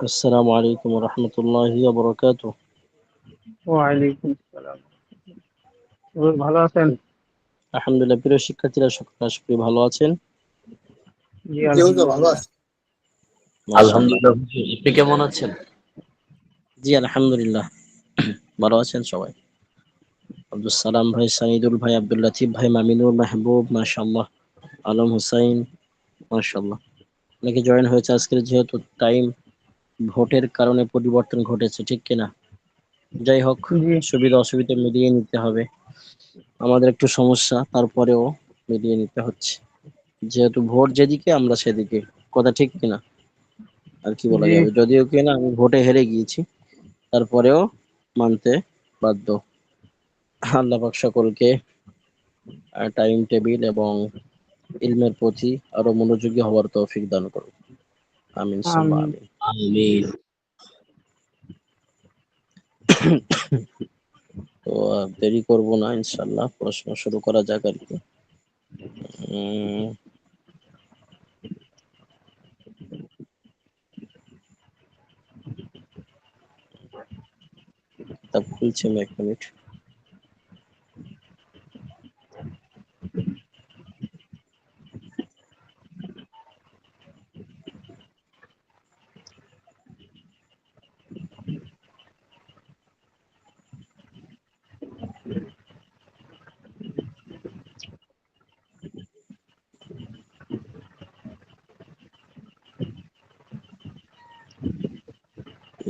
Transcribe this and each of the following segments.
আসসালামু আলাইকুম রহমতুল্লাহি ওয়া বারাকাতুহু। ওয়ালাইকুম আসসালাম। ভালো আছেন? আলহামদুলিল্লাহ। প্রিয় শিক্ষার্থীরা সকলে আশা করি ভালো আছেন। জি আলহামদুলিল্লাহ। মাশাআল্লাহ। আলহামদুলিল্লাহ হুজুর, আপনি কেমন আছেন? জি আলহামদুলিল্লাহ ভালো আছেন সবাই। আব্দুল সালাম ভাই, সাইদুল ভাই, আব্দুল লতিফ ভাই, মামিনুর, মাহবুব, মাশাআল্লাহ, আলম হুসাইন, মাশাআল্লাহ। অনেকে জয়েন হয়েছে আজকের, যেহেতু টাইম ভোটের কারণে পরিবর্তন ঘটেছে, ঠিক কিনা? যাই হোক, জি সুবিধা অসুবিধা মিলিয়ে নিতে হবে। আমাদের একটু সমস্যা, তারপরেও মিলিয়ে নিতে হচ্ছে, যেহেতু ভোট যেদিকে আমরা সেদিকে, কথা ঠিক কিনা? আর কি বলা জি যাবে, যদিও কিনা আমি ভোটে হেরে গিয়েছি, তারপরেও মানতে বাধ্য। আল্লাহ পাক সকলকে টাইম টেবিল এবং ইলমের প্রতি আরো মনোযোগী হওয়ার তৌফিক দান করুন। আমিন সুম্মা আমিন। আমিন। আমিন। তো দেরি করব না, ইনশাল্লাহ প্রশ্ন শুরু করা যাক আর কি। তা খুলছে না, এক minute.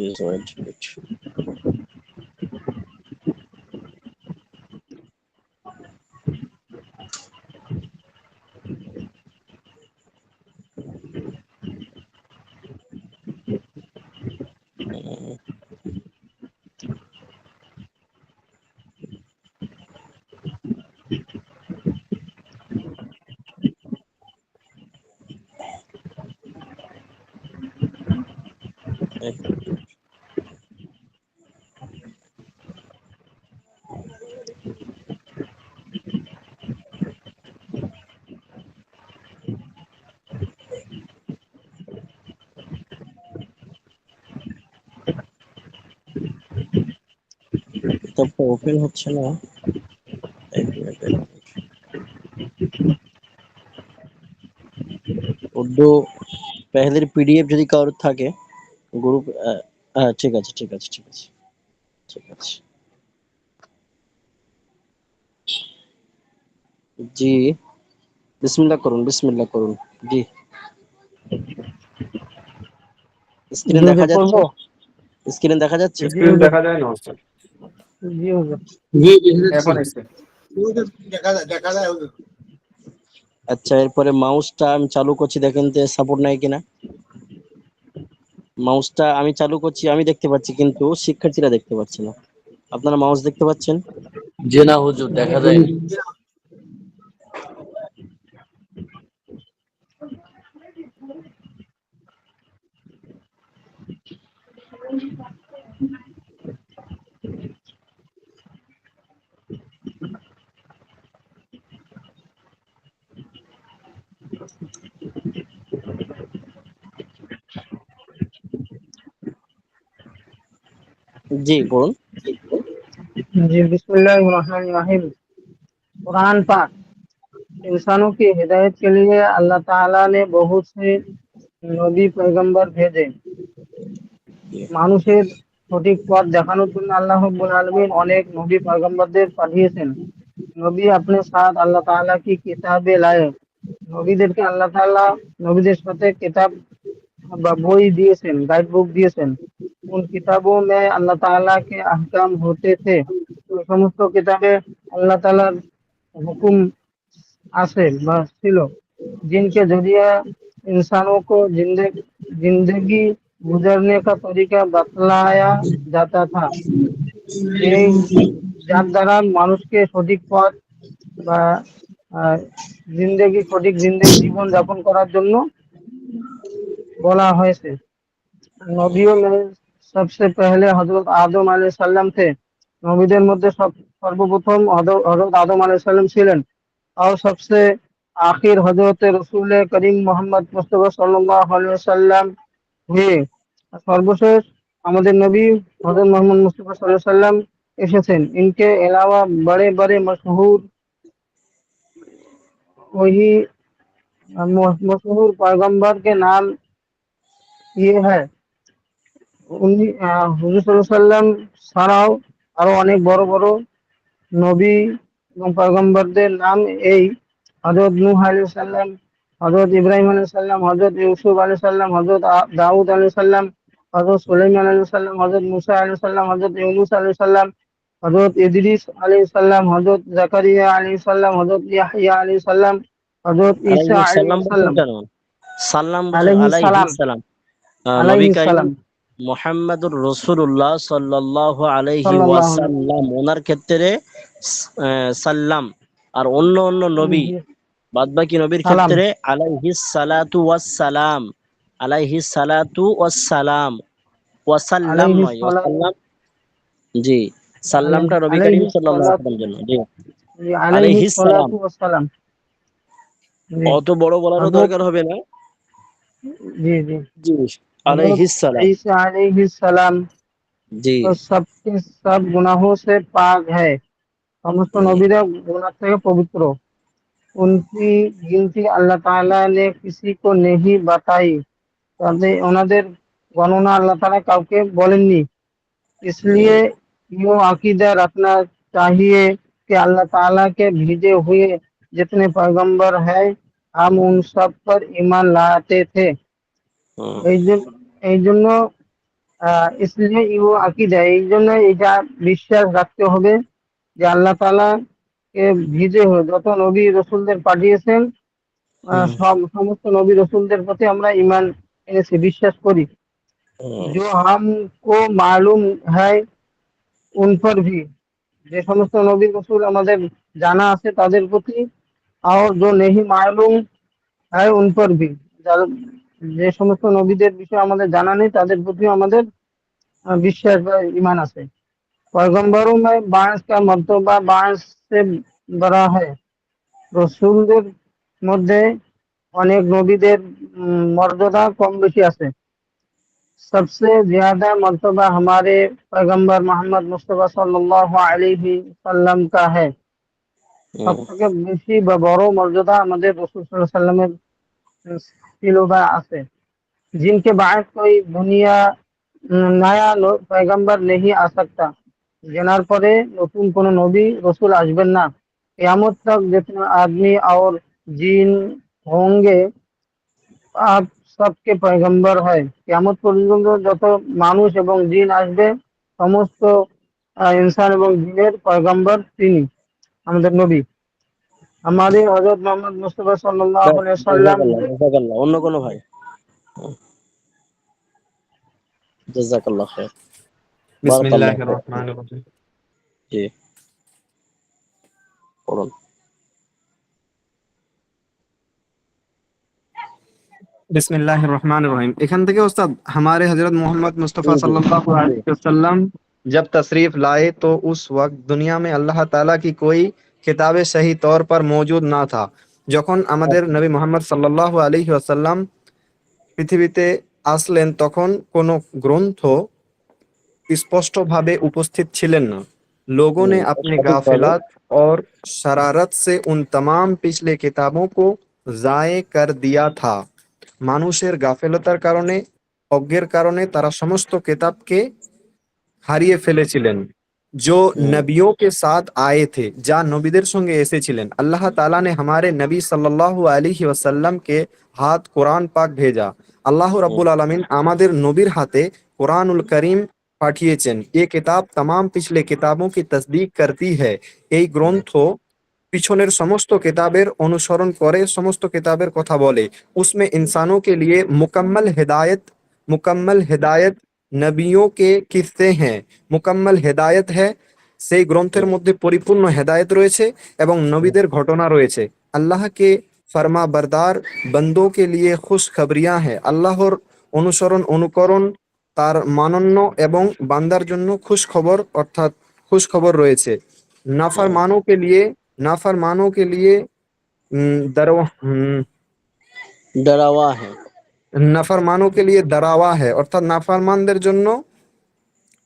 Please wait a bit. কিতাবটা ওপেন হচ্ছে না, এক মিনিট এক মিনিট। উর্দু পেহলের পিডিএফ যদি কারোর থাকে গ্রুপ, হ্যাঁ ঠিক আছে ঠিক আছে ঠিক আছে ঠিক আছে। জি, বিসমিল্লাহ করুন, বিসমিল্লাহ করুন। জি, স্ক্রিনে জি দেখা হুজুর, যাচ্ছে? পড়বো? স্ক্রিনে দেখা যাচ্ছে? জি স্ক্রিন হুজুর। দেখা যায় না হোস্টেল। জি হুজুর। জি বুঝেছি। এখন এসছে। দেখা যায় হুজুর। আচ্ছা, এরপরে মাউসটা আমি চালু করছি, দেখেন যে সাপোর্ট নাই কিনা। মাউসটা আমি চালু করছি, আমি দেখতে পাচ্ছি, কিন্তু শিক্ষার্থীরা দেখতে পাচ্ছে না। আপনারা মাউস দেখতে পাচ্ছেন? জি না হুজুর, জি দেখা যায় হুজুর। না। জি বলুন। जी बिस्मिल्लाहिर्रहमानिर्रहीम। कुरान पाक इंसानों की हिदायत के लिए अल्लाह ताला ने बहुत से नबी पैगंबर भेजे। জি মানুষের সঠিক পথ দেখানোর জন্য আল্লাহ রাব্বুল আলামিন অনেক নবী পয়গম্বরদের পাঠিয়েছেন। নবী अपने साथ अल्लाह ताला की किताबें लाए। নবীদেরকে আল্লাহ তাআলা নবীদের সাথে কিতাব বা বই দিয়েছেন, গাইড বুক দিয়েছেন। उन किताबों में अल्लाह ताला के अहकाम होते थे। ওই সমস্ত কিতাবে আল্লাহ তাআলার হুকুম আছে বা ছিল, जिनके जरिए इंसानों को जिंदगी गुजरने का तरीका बतलाया जाता था। এই যার দ্বারা মানুষকে সঠিক পথ বা আহ, সঠিক জিন্দেগি জীবন যাপন করার জন্য বলা হয়েছে। নবীও में सबसे पहले हजरत आदम আলাইহিসসালাম थे। নবীদের মধ্যে সর্বপ্রথম হযরত আদম আলাইহিস সালাম ছিলেন। और सबसे आखिर हजरत रसूल करीम मोहम्मद मुस्तफा सल्लल्लाहु अलैहि वसल्लम हुए। আর সর্বশেষ আমাদের নবী হযরত মুহাম্মদ মুস্তাফা সাল্লাল্লাহু আলাইহি সাল্লাম এসেছেন। इनके अलावा बड़े बड़े मशहूर वही मशहूर पैगंबर के नाम ये है। উনি হুজুর সাল্লাল্লাহু আলাইহি সাল্লাম ছাড়াও আরো অনেক বড় বড় নবী এবং পয়গম্বরদের নাম এই: হযরত নূহ আলাইহিস সালাম, হযরত ইব্রাহিম আলাইহিস সালাম, হযরত ইউসুফ আলাইহিস সালাম, হযরত দাউদ আলাইহিস সালাম, হযরত সুলাইমান আলাইহিস সালাম, হযরত মুসা আলাইহিস সালাম, হযরত ইউনূস আলাইহিস সালাম, হযরত ইদরিস আলাইহিস সালাম, হযরত জাকারিয়া আলাইহিস সালাম, হযরত ইয়াহইয়া আলাইহিস সালাম, হযরত ঈসা আলাইহিস সালাম আলাইহিস বলছেন সালাম, কেন? সাল্লাম বলছেন, আলাইহিস সালাম, আলাইহিস সালাম। নবী আলাইহিস কারীম সালাম মুহাম্মদুর রাসূলুল্লাহ সাল্লাল্লাহু আলাইহি সাল্লাল্লাহু আলাইহি ওয়াসাল্লাম ওনার ক্ষেত্রে সাল্লাম, আর অন্য অন্য নবী বাদ বাকি নবীর সালাম, ক্ষেত্রে আলাইহিস সালাতু ওয়াস সালাম, আলাইহিস সালাতু ওয়াস সালাম, ওয়াসাল্লাম আলাইহিস নয়, সালাতু ওয়াসাল্লাম। জি, সাল্লামটা নবী করিম আলাইহিস সাল্লাল্লাহু আলাইহি সালাতু ওয়াসাল্লাম জন্য। জি, আলাইহিস আলাইহিস সালাম। সালাতু ওয়াসসালাম। জি অত বড় বলারও হযরত দরকার হবে না। जी जी জি, हजरत আলাইহিস সালাম। ईसा अलैहिस्सलाम জি, तो सबके सब गुनाहों से पाक है। समस्त হুম, नबीरा गुनाह से पवित्र। उनकी गिनती अल्लाह ताला ने किसी को नहीं बताई। তাদের ওনাদের গণনা আল্লাহ তাআলা কাউকে বলেননি। इसलिए হুম, यूं अकीदा रखना चाहिए कि अल्लाह ताला के भेजे हुए जितने पैगंबर हैं हम उन सब पर ईमान लाते थे। হুম, এই জন্য এই জন্য इसलिए ইউ আকিদা, এই জন্য এটা বিশ্বাস রাখতে হবে যে আল্লাহ তাআলা কে ভিজে হয়ে যত নবী রসুলদের পাঠিয়েছেন হুম, সমস্ত নবী রসুলদের প্রতি আমরা ঈমান এনেছি, বিশ্বাস করি। হুম, जो हमको मालूम है उन पर भी, যে সমস্ত নবী রসুল আমাদের জানা আছে তাদের প্রতি, আর जो नहीं मालूम है उन पर भी, যে সমস্ত নবীদের বিষয়ে আমাদের জানা নেই তাদের প্রতিও আমাদের বিশ্বাস বা ঈমান আছে। पैगंबरों में बांस का मर्तबा बांस से बड़ा है। রসুলদের মধ্যে অনেক নবীদের মর্যাদা কম বেশি আছে। सबसे ज्यादा मर्तबा हमारे पैगंबर मोहम्मद मुस्तफा सल्लल्लाहु अलैहि वसल्लम का है। সব হুম, থেকে বেশি বা বড় মর্যাদা আমাদের রসুল সাল্লাল্লাহু আলাইহি সাল্লামের ছিল বা আছে। जिनके बाद कोई दुनिया नया पैगंबर नहीं आ सकता, জানার পরে নতুন কোন নবী রসুল আসবেন না। কিয়ামত तक जितने आदमी और जिन होंगे आप सबके पैगंबर है। কিয়ামত পর্যন্ত যত মানুষ এবং জিন আসবে সমস্ত ইনসান এবং জিনের পয়গম্বর তিনি, আমাদের নবী। আমাদের হযরত মুহাম্মদ মুস্তাফা সাল্লাল্লাহু ব্যাস, আলাইহি সাল্লাম। জাযাকাল্লাহ, জাযাকাল্লাহ। অন্য কোনো ভাই? জাযাকাল্লাহ খাইর, বারাকাল্লাহু ফিক। बिस्मिल्लाहिर्रहमानिर्रहीम। জি, পড়ুন। बिस्मिल्लाहिर्रहमानिर्रहीम। এখান থেকে ওস্তাদ हमारे हजरत मोहम्मद জি, मुस्तफ़ा জি, सल्लल्लाहु জি, अलैहि वसल्लम जब तशरीफ लाए तो उस वक्त दुनिया में अल्लाह ताला की कोई किताबें सही तौर पर मौजूद ना था। যখন আমাদের আচ্ছা, নবী মোহাম্মদ সাল্লাল্লাহু আলাইহি ওয়াসাল্লাম পৃথিবীতে আসলেন তখন কোনো গ্রন্থ स्पष्टভাবে उपस्थित ছিলেন না। लोगों ने अपनी সঠিকভাবে। गाफिलत और शरारत से उन तमाम पिछले किताबों को ज़ाये कर दिया था। মানুষের গাফেলতার কারণে, অজ্ঞের কারণে তারা সমস্ত কিতাবকে হারিয়ে ফেলেছিলেন। जो হুম, नबियों के साथ आए थे, যা নবীদের সঙ্গে এসেছিলেন। আল্লাহ তাআলা ने हमारे नबी सल्लल्लाहु अलैहि वसल्लम के हाथ कुरान पाक भेजा। আল্লাহ হুম, রাব্বুল আলামিন আমাদের নবীর হাতে কুরআনুল করিম পাঠিয়েছেন। ये किताब तमाम पिछले किताबों की तस्दीक करती है। এই গ্রন্থ পিছনের সমস্ত কিতাবের অনুসরণ করে সমস্ত কিতাবের কথা বলে। उसमें इंसानों के लिए मुकम्मल हिदायत नबियों के किस्से हैं। মুকাম্মাল হেদায়েত है, সেই গ্রন্থের হুম, মধ্যে পরিপূর্ণ হেদায়েত রয়েছে এবং নবীদের ঘটনা রয়েছে। আল্লাহ के फरमा बरदार बंदों के लिए खुशखबरियां हैं। আল্লাহর অনুসরণ অনুকরণ তার মানন্য এবং বান্দার জন্য খুশখবর অর্থাৎ খুশখবর রয়েছে। হুম, नाफरमानों के लिए नाफरमानों के लिए दरवा डरावा है। নাফরমানों के लिए ডরাওয়া है অর্থাৎ নাফরমানদের জন্য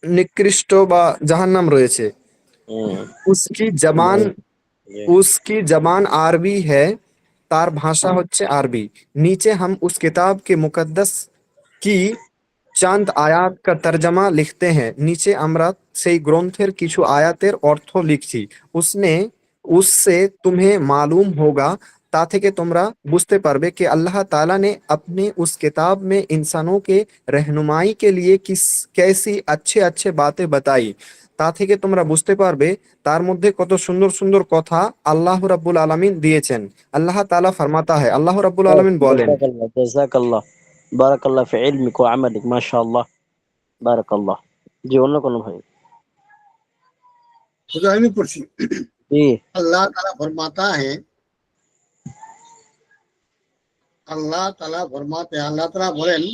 নিকৃষ্ট বা জাহান্নাম রয়েছে। হুম, उसकी जबान জি उसकी जबान আরবি है, তার ভাষা হচ্ছে আরবি। नीचे हम उस किताब के मुकद्दस की চাঁদ আয়াত কা তরজমা লিখতে হ্যাঁ, নিচে আমরা সেই গ্রন্থের কিছু আয়াতের অর্থ লিখছি। উসনে उससे तुम्हें मालूम होगा, তা থেকে তোমরা বুঝতে পারবে कि अल्लाह ताला ने अपने उस किताब में इंसानों के रहनुमाई के लिए किस कैसी अच्छे अच्छे बातें बताई। তা থেকে তোমরা বুঝতে পারবে তার মধ্যে কত সুন্দর সুন্দর কথা আল্লাহ রাব্বুল আলামিন দিয়েছেন। আল্লাহ তাআলা ফরমাতা है, আল্লাহ রাব্বুল আলামিন বলেন, جزاك الله جزاك الله بارك الله في علمك وعملك ما شاء الله بارك الله জি অন্য কোনো ভাই खुदा ही नहीं पढ़ी। জি अल्लाह ताला फरमाता है, अल्लाह ताला फरमाते हैं, अल्लाह ताला बोलेन,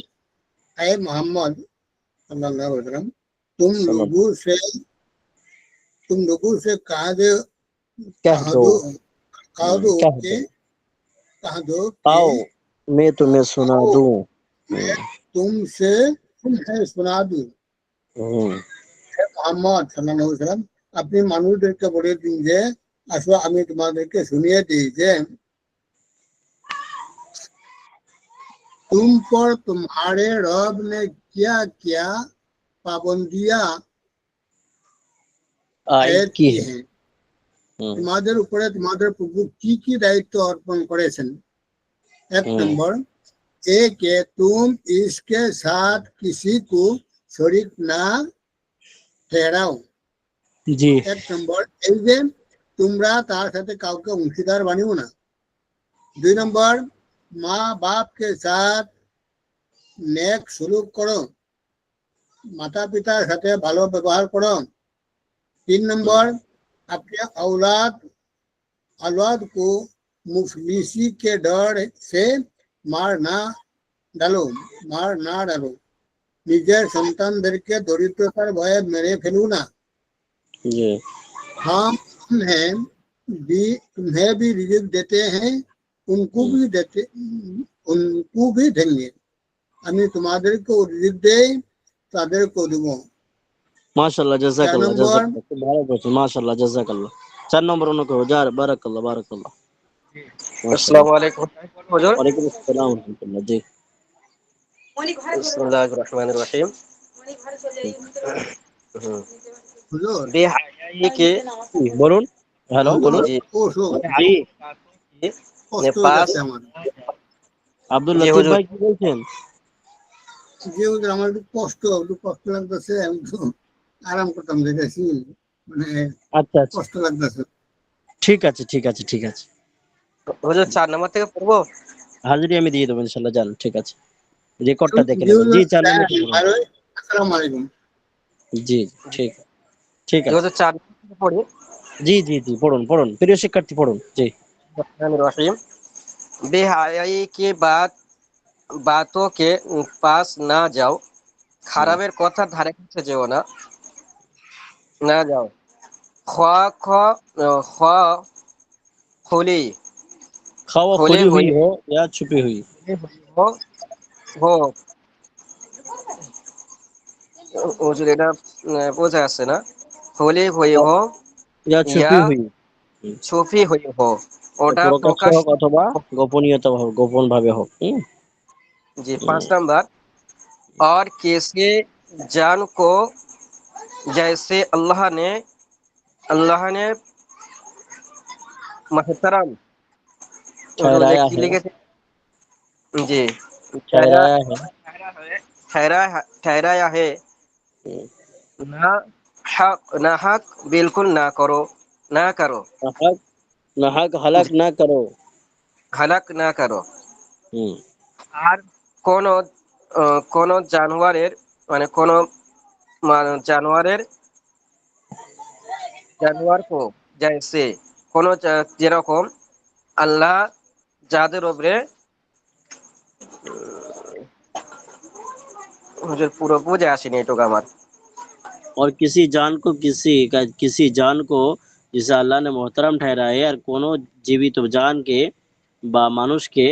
ऐ मोहम्मद सल्लल्लाहु अलैहि वसल्लम, तुम लोगों से कहा दो कह कहा दो दो कहा दो कह कि दो कहा दो आओ कि मैं तुम्हें सुना आओ दूं मैं तुमसे तुम्हें सुना दूं। হুম, মোহাম্মদ সাল্লাল্লাহু আলাইহি ওয়াসাল্লাম, আপনি মানুষদেরকে বলে দিন যে আসো আমি তোমাদেরকে শুনিয়ে দিই যে तुम पर तुम्हारे रब ने क्या क्या पाबंदियां আয়েদ আয়েদ কি কি है हैं। হুম তোমাদের উপরে তোমাদের প্রভু কি কি দায়িত্ব অর্পণ করেছেন। एक হুম नंबर, एक है तुम इसके साथ किसी को शरीक ना ठहराओ। জি एक नंबर এই যে তোমরা তার সাথে কাউকে অংশীদার বানিও না। 2 नंबर, माँ बाप के साथ नेक सुलूक करो, माता पिता साथे भालो व्यवहार करो। 3 नंबर, अपने औलाद को मुफलिसी के डर से मार ना डालो। নিজের সন্তানদেরকে দরিদ্রতার ভয়ে মেরে ফেলো না। জি हम तुम्हें भी रिजिक देते हैं, उनको भी देंगे। আমি তোমাদেরকে রিজিক দেই, তাদেরকেও দেব। মাশাআল্লাহ 4 জাযাকাল্লাহ নম্বর, জাযাকাল্লাহ খুব ভালো বলছেন মাশাআল্লাহ জাযাকাল্লাহ 4 নম্বর অন্য কেউ যার বারাকাল্লাহ বারাকাল্লাহ মাশাআল্লাহ আসসালামু আলাইকুম হুজুর। ওয়ালাইকুম আসসালাম ওয়া রাহমাতুল্লাহ জি বিসমিল্লাহির রহমানির রহিম। হুম। হুজুর बेहयाई के জি, বলুন হ্যালো হুজুর বলুন जी ও শোন, জি কষ্ট হয়ে पास যাচ্ছে আমার। আব্দুল जी লতিফ हुजूर ভাই কি বলছেন যে হুজুর আমার একটু কষ্ট লাগতেছে, আমি একটু আরাম করতাম দেখেছি, মানে আচ্ছা আচ্ছা কষ্ট লাগতেছে। ঠিক আছে ঠিক আছে ঠিক আছে हुजूर 4 नंबर থেকে পড়বো। হাজিরি আমি দিয়ে দেবো ইনশাল্লাহ যান ঠিক আছে রেকর্ডটা দেখে জি নেবেন জি হুজুর, 4 নম্বর থেকে পড়ুন ভালো, আসসালামু আলাইকুম। জি ঠিক ঠিক जी আছে हुजूर 4 नंबर থেকে পড়ি। জি জি জি পড়ুন পড়ুন প্রিয় শিক্ষার্থী পড়ুন জি रहमानिर रहीम। बेहयाई के बातों के पास ना जाओ, খারাপের কথা ধারে কাছে যেও না, না যাও। খ খ খ খুলি খাওয়া খুলে खुली हुई হই हो या छुपी हुई हो हो হুজুর এটা বোঝা যাচ্ছে না। খুলি হই হো या ইয়া छुपी हुई ছুপি হই হো, ওটা প্রকাশ্যে প্রকাশ হোক অথবা গোপনীয়তা গোপন ভাবে হোক जी। 5 नंबर, और किसी जान को जैसे अल्लाह ने मोहतरम ठहराया की है लिखे जी ठहरा ठहराया है ठहरा ठहराया है। ना ना हक बिल्कुल ना करो नाहक नाहक हलाक ना करो हलाक ना करो। हम्म, আর কোনো কোনো জানোয়ারের মানে কোনো জানোয়ারের জানোয়ার কো জैसे কোনো যেরকম আল্লাহ যাদের উপরে হুজুর পুরো বুঝে আসেনি এটুকু আমার। और किसी जान को जिसे আল্লাহ ने मोहतरम ठहराए আর কোনো জীবিত জানকে বা মানুষকে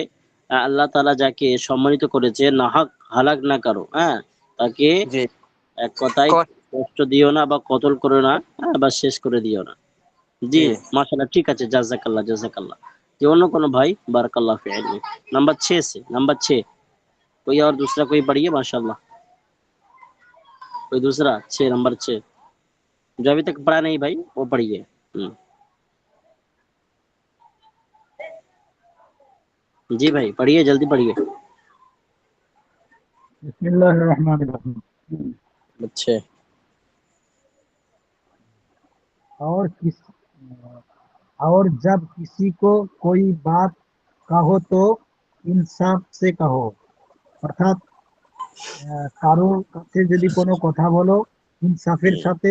আল্লাহ তাআলা যাকে সম্মানিত করেছে নাহক হালাক না করো, হ্যাঁ, তাকে জি এক কথায় ক- কষ্ট দিও না বা কতল করো না, হ্যাঁ, বা শেষ করে দিও না। জি, জি माशाल्लाह, ठीक है, जज़ाकल्लाह जज़ाकल्लाह। ये और कोनो भाई, बारकल्लाह फी इल्मी। नंबर 6 से, नंबर 6, कोई और दूसरा कोई पढ़िए माशाल्लाह, कोई दूसरा 6, नंबर 6 जो अभी तक पढ़ा नहीं भाई वो पढ़िए। जी भाई पढ़िए, जल्दी पढ़िए। बिस्मिल्लाहिर्रहमानिर्रहीम। अच्छे। और किस और जब किसी को कोई बात कहो तो इंसाफ से कहो, অর্থাৎ কারো কাছে যদি কোনো কথা বলো ইনসাফের সাথে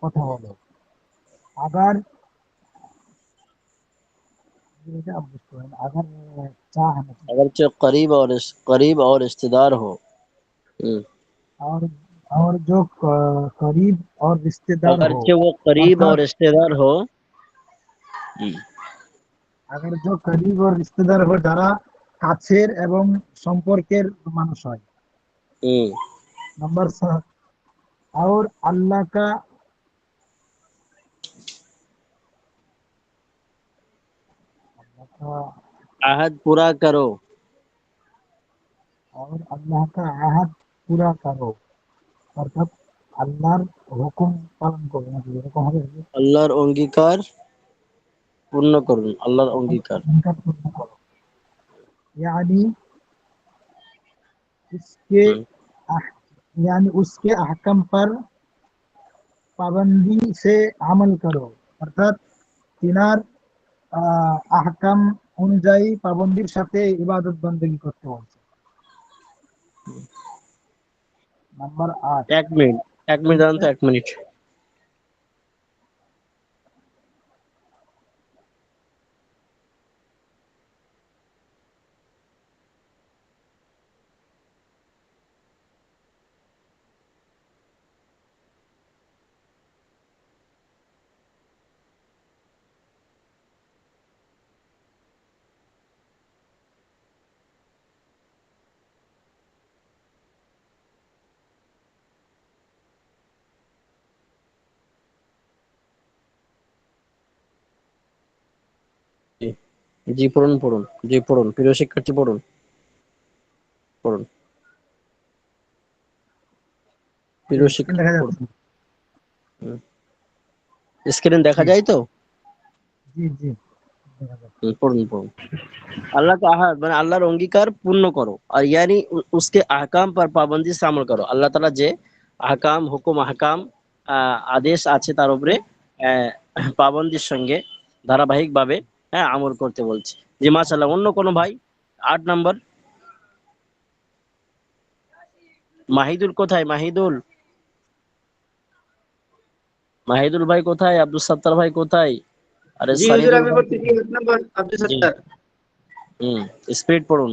কথা বলো। আবার এটা आप বুঝতে পারেন, अगर चाह अगर जो करीब और रिश्तेदार हो। हम्म, और और जो करीब और रिश्तेदार अगर हो, जो वो करीब और অর্থাৎ रिश्तेदार हो। আগের जो करीब और रिश्तेदार हो যারা কাছের এবং সম্পর্কের মানুষ হয়। हम्म, नंबर 7, और अल्लाह का आहद पूरा करो। और अल्लाह का আহাদ পুরা করো, অর্থাৎ আল্লাহর হুকুম পালন করো, নাকি এরকম হবে? আল্লাহর অঙ্গীকার পূর্ণ করুন, আল্লাহর অঙ্গীকার। उनका पूर्ण करो, यानी उसके হুম, यानी उसके अहकम पर पाबंदी से अमल करो, অর্থাৎ তিনার আহকাম অনুযায়ী পাবন্দির সাথে ইবাদত বন্দেগী করতে বলছে। নাম্বার 8, 1 মিনিট, 1 মিনিট দাঁড়ান তো, 1 মিনিট। জি, জি পড়ুন পড়ুন, জি পড়ুন, প্রিয় শিক্ষার্থী পড়ুন, পড়ুন, প্রিয় স্ক্রিন শিক্ষার্থী দেখা পড়ুন। যাচ্ছে? স্ক্রিন দেখা জি যায় তো? জি জি দেখা যাচ্ছে। পড়ুন পড়ুন। अल्लाह का अहद মানে আল্লাহর অঙ্গীকার পূর্ণ করো, আর यानी उसके अहकाम पर पाबंदी से अमल करो। আল্লাহ তাআলা যে আহকাম, হুকুম, আহকাম, আদেশ আছে তার উপরে পাবন্দির সঙ্গে ধারাবাহিকভাবে, হ্যাঁ, আমল করতে বলছে। জি মাশাআল্লাহ। অন্য কোনো ভাই? 8 নাম্বার মাহিদুল কোথায়? মাহিদুল, মাহিদুল ভাই কোথায়? আব্দুল সাত্তার ভাই কোথায়? আরে জি হুজুর, সানিদুল আমি ভাই পড়তেছি কোথায়? 8 নম্বর আব্দুল জি, সত্তার। হুম, স্পিড পড়ুন।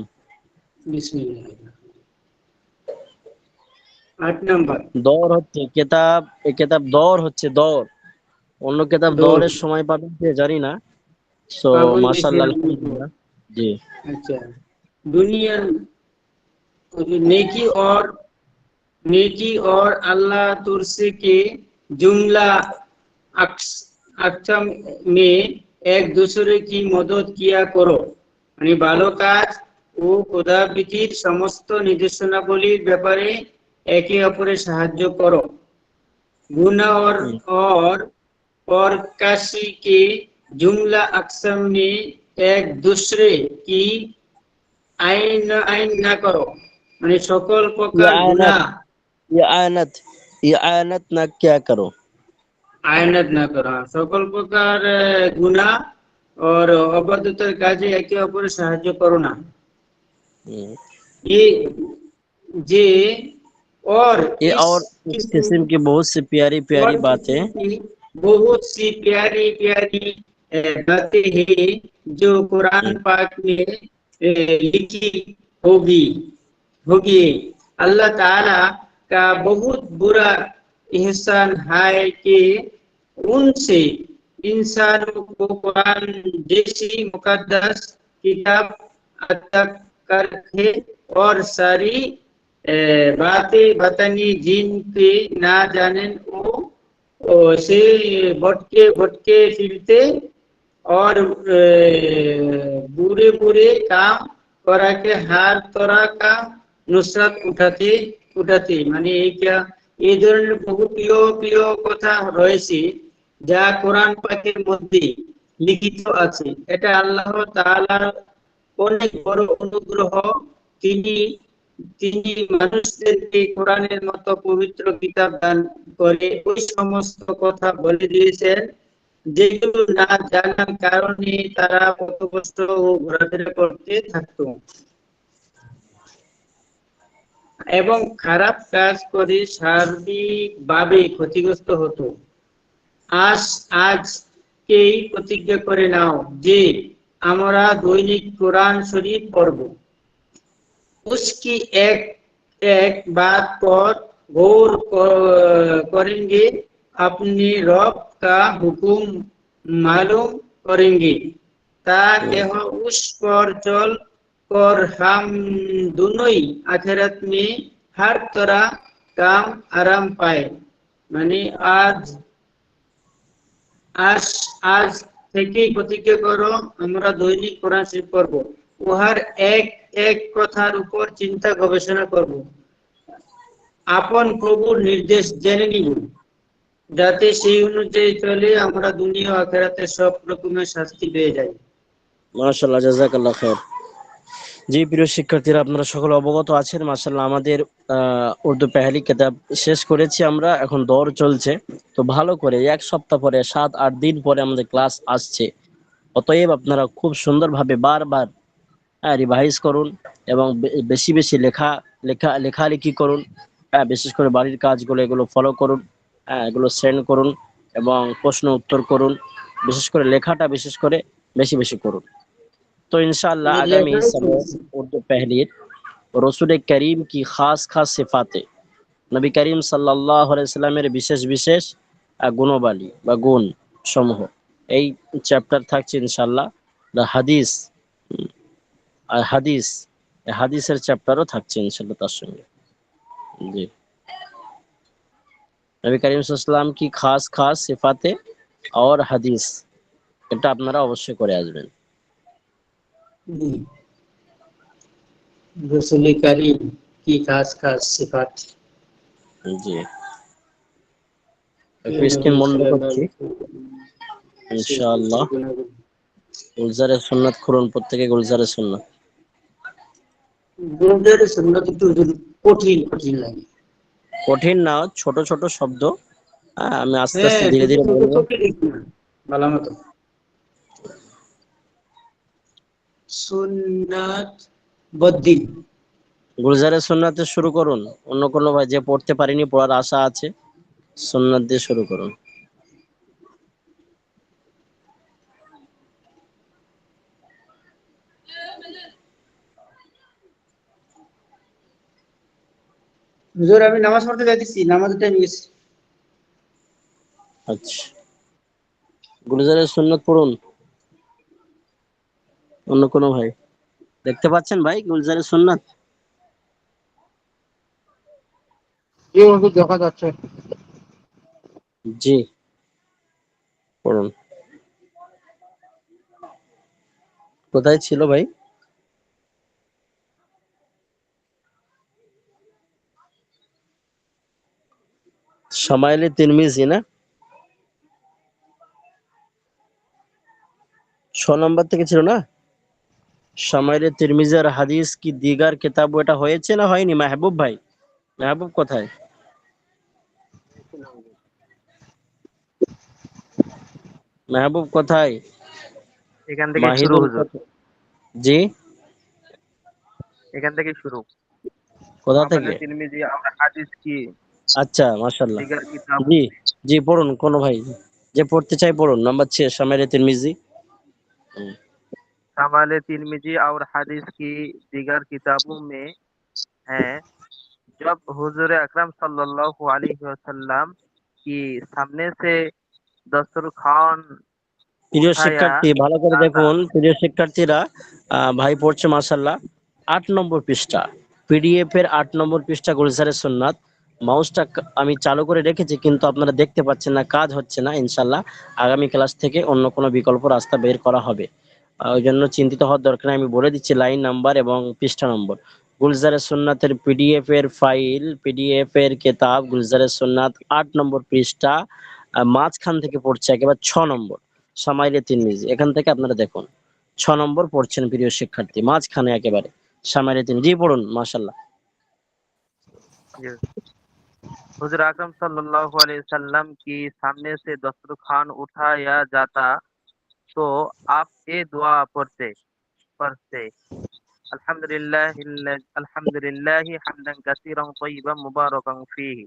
বিসমিল্লাহ। 8 নম্বর দৌর হচ্ছে কেতাব, এই কেতাব দৌর হচ্ছে দৌর। অন্য কেতাব দৌড় দৌড়ের সময় পাবেন যে জানি না। সো पाबंदी से माशाल्लाह अमल करो। अल्हम्दुलिल्लाह। जी, अच्छा, दुनिया नेकी और अल्लाह तुरसे के जुमला अक्षम में एक दूसरे की मदद किया करो, মানে ভালো কাজ ও খোদাবৃত্তির সমস্ত নির্দেশনাবলীর ব্যাপারে একে অপরের সাহায্য করো। गुना और काशी के जुमला अक्सम में एक दूसरे की आइन ना करो, মানে সকল ये প্রকার आयनत, গুনাহ ये आयनत, ये आयनत ना क्या करो। আয়নাত না করা, সকল প্রকার গুনাহ और অবাধ্যতার কাজে একে অপরের সাহায্য করো না। हम्म, ये जे और ये इस और इस किस्म किस्म की बहुत सी प्यारी और प्यारी किस्म बातें। की बहुत सी प्यारी प्यारी बातें हैं जो कुरान हम्म, पाक में लिखी होगी होगी अल्लाह ताला का बहुत बुरा एहसान है कि उनसे इंसानों को कुरान जैसी मुकद्दस किताब अता करके और सारी बातें बतानी जिनके ना जानें वो से भटके भटके फिरते और बुरे बुरे काम करा के हार तोरा का नुसरत उठाते উঠাতে মানে এই ধরনের বহু প্রিয় প্রিয় কথা রয়েছে যা কোরআন পাকের মধ্যে লিখিত আছে। এটা আল্লাহ তাআলার অনেক বড় অনুগ্রহ। তিনি তিনি মানুষদেরকে কোরআনের মতো পবিত্র কিতাব দান করে ওই সমস্ত কথা বলে দিয়েছেন যেগুলো না জানার কারণে তারা পথভ্রষ্ট ও ঘোরাফেরা করতে থাকতো এবং খারাপ কাজ করে সার্বিকভাবে ক্ষতিগ্রস্ত হতো। আজকেই প্রতিজ্ঞা করে নাও যে আমরা দৈনিক কোরআন শরীফ পড়ব, उसकी एक एक बात पर गौर करेंगे, अपने रब का हुक्म मालूम करेंगे ताकि उस पर चल कर हम दोनों ही आखिरत में हर तरह काम आराम पाए। মানে আজ আজ থেকেই প্রতিজ্ঞা করো আমরা দৈনিক কোরআন শরীফ পড়ব, উহার এক এক কথার উপর চিন্তা গবেষণা করব, আপন প্রভুর নির্দেশ জেনে নিব যাতে সেই অনুযায়ী চলে আমরা দুনিয়া ও আখিরাতে সব রকমের শাস্তি পেয়ে যাই। মাশাআল্লাহ, জাযাকাল্লাহ খায়ের। জি প্রিয় শিক্ষার্থীরা, আপনারা সকলে অবগত আছেন মাশাআল্লাহ আমাদের উর্দু পেহলি কিতাব শেষ করেছি আমরা, এখন দৌড় চলছে। তো ভালো করে এক সপ্তাহ পরে 7-8 দিন পরে আমাদের ক্লাস আসছে। অতএব আপনারা খুব সুন্দরভাবে বারবার রিভাইজ করুন এবং বেশি বেশি লেখালেখি করুন। বিশেষ করে বাড়ির কাজগুলো এগুলো ফলো করুন, এগুলো সেন্ড করুন এবং প্রশ্ন উত্তর করুন। বিশেষ করে লেখাটা বিশেষ করে বেশি বেশি করুন। तो इंशाअल्लाह आगामी समय उर्दू पहलीर रसूल करीम की खास खास सिफाते नबी करीम সাল্লাল্লাহু আলাইহি সাল্লামের বিশেষ বিশেষ গুণাবলী বা গুণ সমূহ এই চ্যাপ্টার থাকছে ইনশাআল্লাহ। হাদিস আর হাদিসের চ্যাপ্টারও থাকছে ইনশাআল্লাহ তার সঙ্গে। জি, নবী করিম সাল্লাল্লাহু আলাইহি সাল্লাম কি খাস খাস সিফাতে और হাদিস, এটা আপনারা অবশ্যই করে আসবেন। रसूल करीम की खास खास सिफात। জি, একটু স্ক্রিন বন্ধ করছি ইনশাআল্লাহ। গুলজারে সুন্নাত খুলুন, প্রত্যেকে গুলজারে সুন্নাত। গুলজারে সুন্নাত একটু কঠিন কঠিন লাগে। কঠিন না, ছোট ছোট শব্দ, আমি আস্তে আস্তে ধীরে ধীরে বলবো। ভালো মতো সুন্নাত বদ্দিন গুলজারে সুন্নাতে শুরু করুন। অন্য কোনো ভাই যে পড়তে পারিনি, পড়ার আশা আছে, সুন্নাত দিয়ে শুরু করুন। হুজুর আমি নামাজ পড়তে যাইতেছি, নামাজের টাইম গেছে। আচ্ছা, গুলজারে সুন্নাত পড়ুন। অন্য কোনো ভাই দেখতে পাচ্ছেন ভাই গুলজারে সুন্নাত? জি হুজুর, দেখা যাচ্ছে। জি পড়ুন। কোথায় ছিল ভাই? শামাইলে তিরমিজি না? 6 নম্বর থেকে ছিল না? শামাইলে তিরমিজি আর হাদিস কি দিগার কিতাব, ওটা হয়েছে না হয়নি? মাহবুব ভাই, মাহবুব কোথায়? মাহবুব কোথায়? এখান থেকে শুরু মাহিদুল হুজুর, কোথায়? জি, এখান থেকে শুরু। কোথা আমাদের থেকে? তিরমিজি আমরা হাদিস কি আচ্ছা, মাশাআল্লাহ। দিগার কিতাব জি জি পড়ুন, কোন ভাই যে পড়তে চাই পড়ুন। নাম্বার 6 শামাইলে তিরমিজি। हमारे तिरमिजी और हदीस की दीगर किताबों में है। जब हुजूर अकरम सल्लल्लाहु अलैहि वसल्लम की सामने से दस्तरखान প্রিয় उठाया শিক্ষার্থী ভালো করে जाता। দেখুন, প্রিয় শিক্ষার্থীরা, ভাই পড়ছে মাশাআল্লাহ। 8 নম্বর পৃষ্ঠা, পিডিএফ এর 8 নম্বর পৃষ্ঠা গুলজারের সুন্নাত। মাউসটা আমি চালু করে রেখেছি কিন্তু আপনারা দেখতে পাচ্ছেন না, কাজ হচ্ছে না। ইনশাল্লাহ আগামী ক্লাস থেকে অন্য কোনো বিকল্প রাস্তা বের করা হবে। ওই জন্য চিন্তিত হওয়ার দরকার নেই, আমি বলে দিচ্ছি লাইন নাম্বার এবং পৃষ্ঠা নম্বর। গুলজারের সুন্নাতের পিডিএফ এর ফাইল, পিডিএফ এর কেতাব গুলজারের সুন্নাত 8 নম্বর পৃষ্ঠা, মাঝখান থেকে পড়ছে একেবারে 6 নম্বর, সামাইলে তিরমিজি। এখান থেকে আপনারা দেখুন 6 নম্বর পড়ছেন প্রিয় শিক্ষার্থী, মাঝখানে একেবারে সামাইলে তিরমিজি। জি পড়ুন, মাশাআল্লাহ। जी। हुजूर अकरम सल्लल्लाहु अलैहि वसल्लम की सामने से दस्तरखान उठाया जाता तो आप ये दुआ पढ़ते पढ़ते अल्हम्दुलिल्लाहि हम्दन कसीरन तय्यिबन मुबारकान फीही।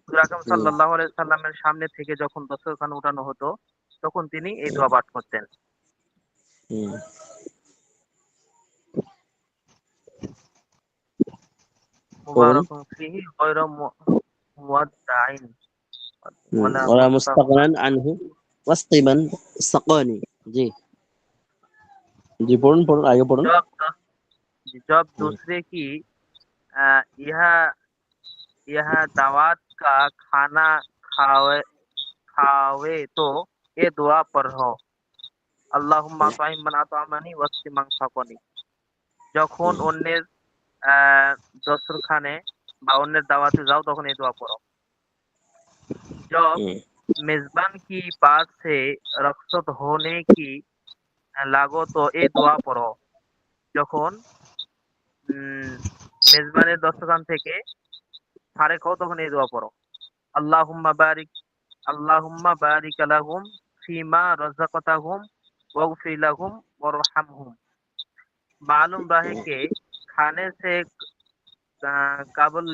হুজুর আকরাম হুম, সাল্লাল্লাহু আলাইহি সাল্লামের সামনে থেকে যখন দস্তরখান উঠানো হতো তখন তিনি এই দোয়া পাঠ করতেন। হুম, পড়ুন। মুবারাকুন ফিহি গায়রা মুওয়াদ্দাইন ওয়ালা ওরা মুস্তাগনান। মুস্তাগনান আনহু ওয়াস্তিবান সাকানি। জি, জি পড়ুন, পড়ুন, আগে পড়ুন। जब जब হুম, दूसरे की यह यह दावत का खाना खावे खावे तो ये दुआ पढ़ो আল্লাহুম্মা হুম, আত'ইম মান আত'আমানি ওয়াসকি মান সাকানি। যখন অন্যের আহ, দস্তরখানে বা অন্যের দাওয়াতে যাও তখন এই দোয়া পড়ো। जब হুম, मेजबान की बात से रखसत होने की লাগো তো এই দোয়া পড়ো। যখন মেজবানের দস্তরখান থেকে ফারেক হও তখন এই দোয়া পড়ো। আল্লাহুম্মা বারিক আল্লাহুম্মা বারিক লাহুম ফিমা রাযাকাতাহুম ওয়াগফির লাহুম ওয়ারহামহুম। मालूम रहे कि खाने से कबल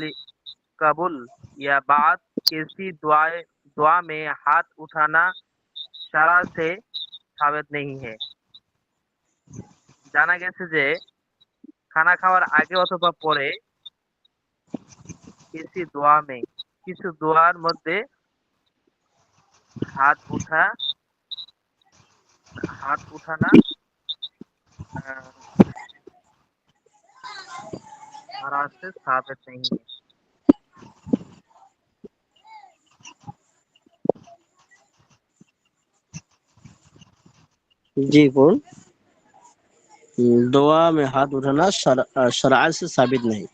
कबुल या बाद किसी दुआ में हाथ उठाना शरअ से সাবেত नहीं है। জানা গেছে যে খানা খাওয়ার আগে অথবা পরে কিছু দোয়ার মধ্যে হাত উঠা হাত উঠানা আহ, शरअ से साबित नहीं है। জি পড়ুন। দোয়া মে হাত উঠানা শরআ সে সাবিত নেই।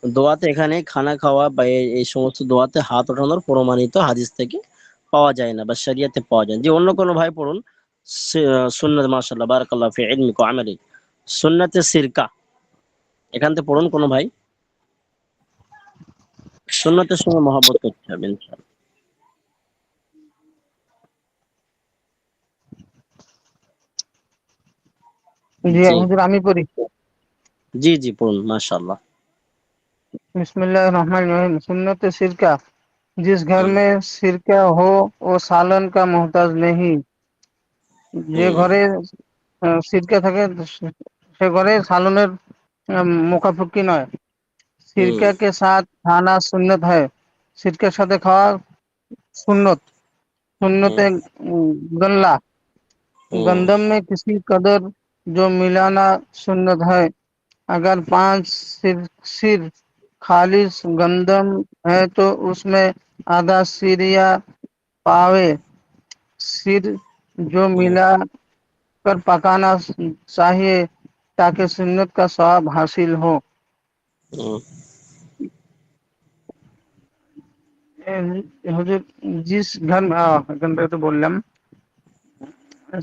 দোয়াতে এখানে খানা খাওয়া বা এই সমস্ত দোয়াতে হাত ওঠানোর প্রমাণিত হাদিস থেকে পাওয়া যায় না বা শরিয়াতে পাওয়া যায় না। যে অন্য কোনো ভাই পড়ুন। সুন্নাত, মাশাআল্লাহ, বারাকাল্লাহু ফি ইলমিকা ওয়া আমালি। সুন্নাতে সিরকা, এখান থেকে পড়ুন কোনো ভাই। সুন্নাতের সঙ্গে মহব্বত করতে হবে ইনশাআল্লাহ। জি জি, হুজুর আমি পড়ি। জি, জি পড়ুন, মাশাআল্লাহ। बिस्मिल्लाहिर रहमानिर रहीम। सुन्नत सिरका, जिस घर হুম, में सिरका हो वो सालन का मोहताज नहीं। যে হুম, ঘরে সিরকা থাকে সে ঘরে সালনের মুখাপেক্ষী নয়। হুম, सिरका के साथ खाना सुन्नत है। सिरके साथे खावा सुन्नत। सुन्नत হুম, गल्ला, হুম, गंदम में किसी कदर जो मिलाना सुन्नत है। अगर 5 सिर खालिस गंदम है तो उसमें आधा सिर या पावे सिर जो হুম, मिला कर पकाना चाहिए ताकि सुन्नत का सवाब हासिल हो। হুম, हुजूर जिस घर में गंदे तो बोल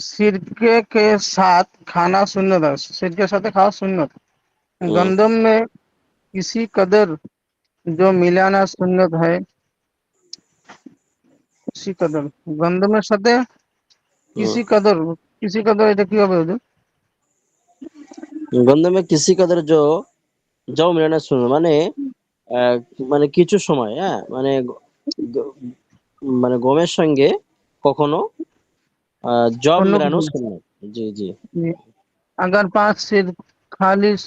सिरके के साथ खाना सुन्नत है। सिरके के साथ खाओ सुन्नत। হুম, गंदम में किसी कदर जो मिलाना सुन्नत है। किसी कदर गंदमेर সাথে হুম। किसी कदर এটা কি হবে হুজুর? গন্ধমে কৃষি কাদের যাও মিলানা শুনুন মানে আহ, মানে কিছু সময়, হ্যাঁ, মানে গ- মানে গমের সঙ্গে কখনো জব অন্য মেলানো কিছু না। সুন্নাত। জি, জি। জি। अगर 5 सिर खालिस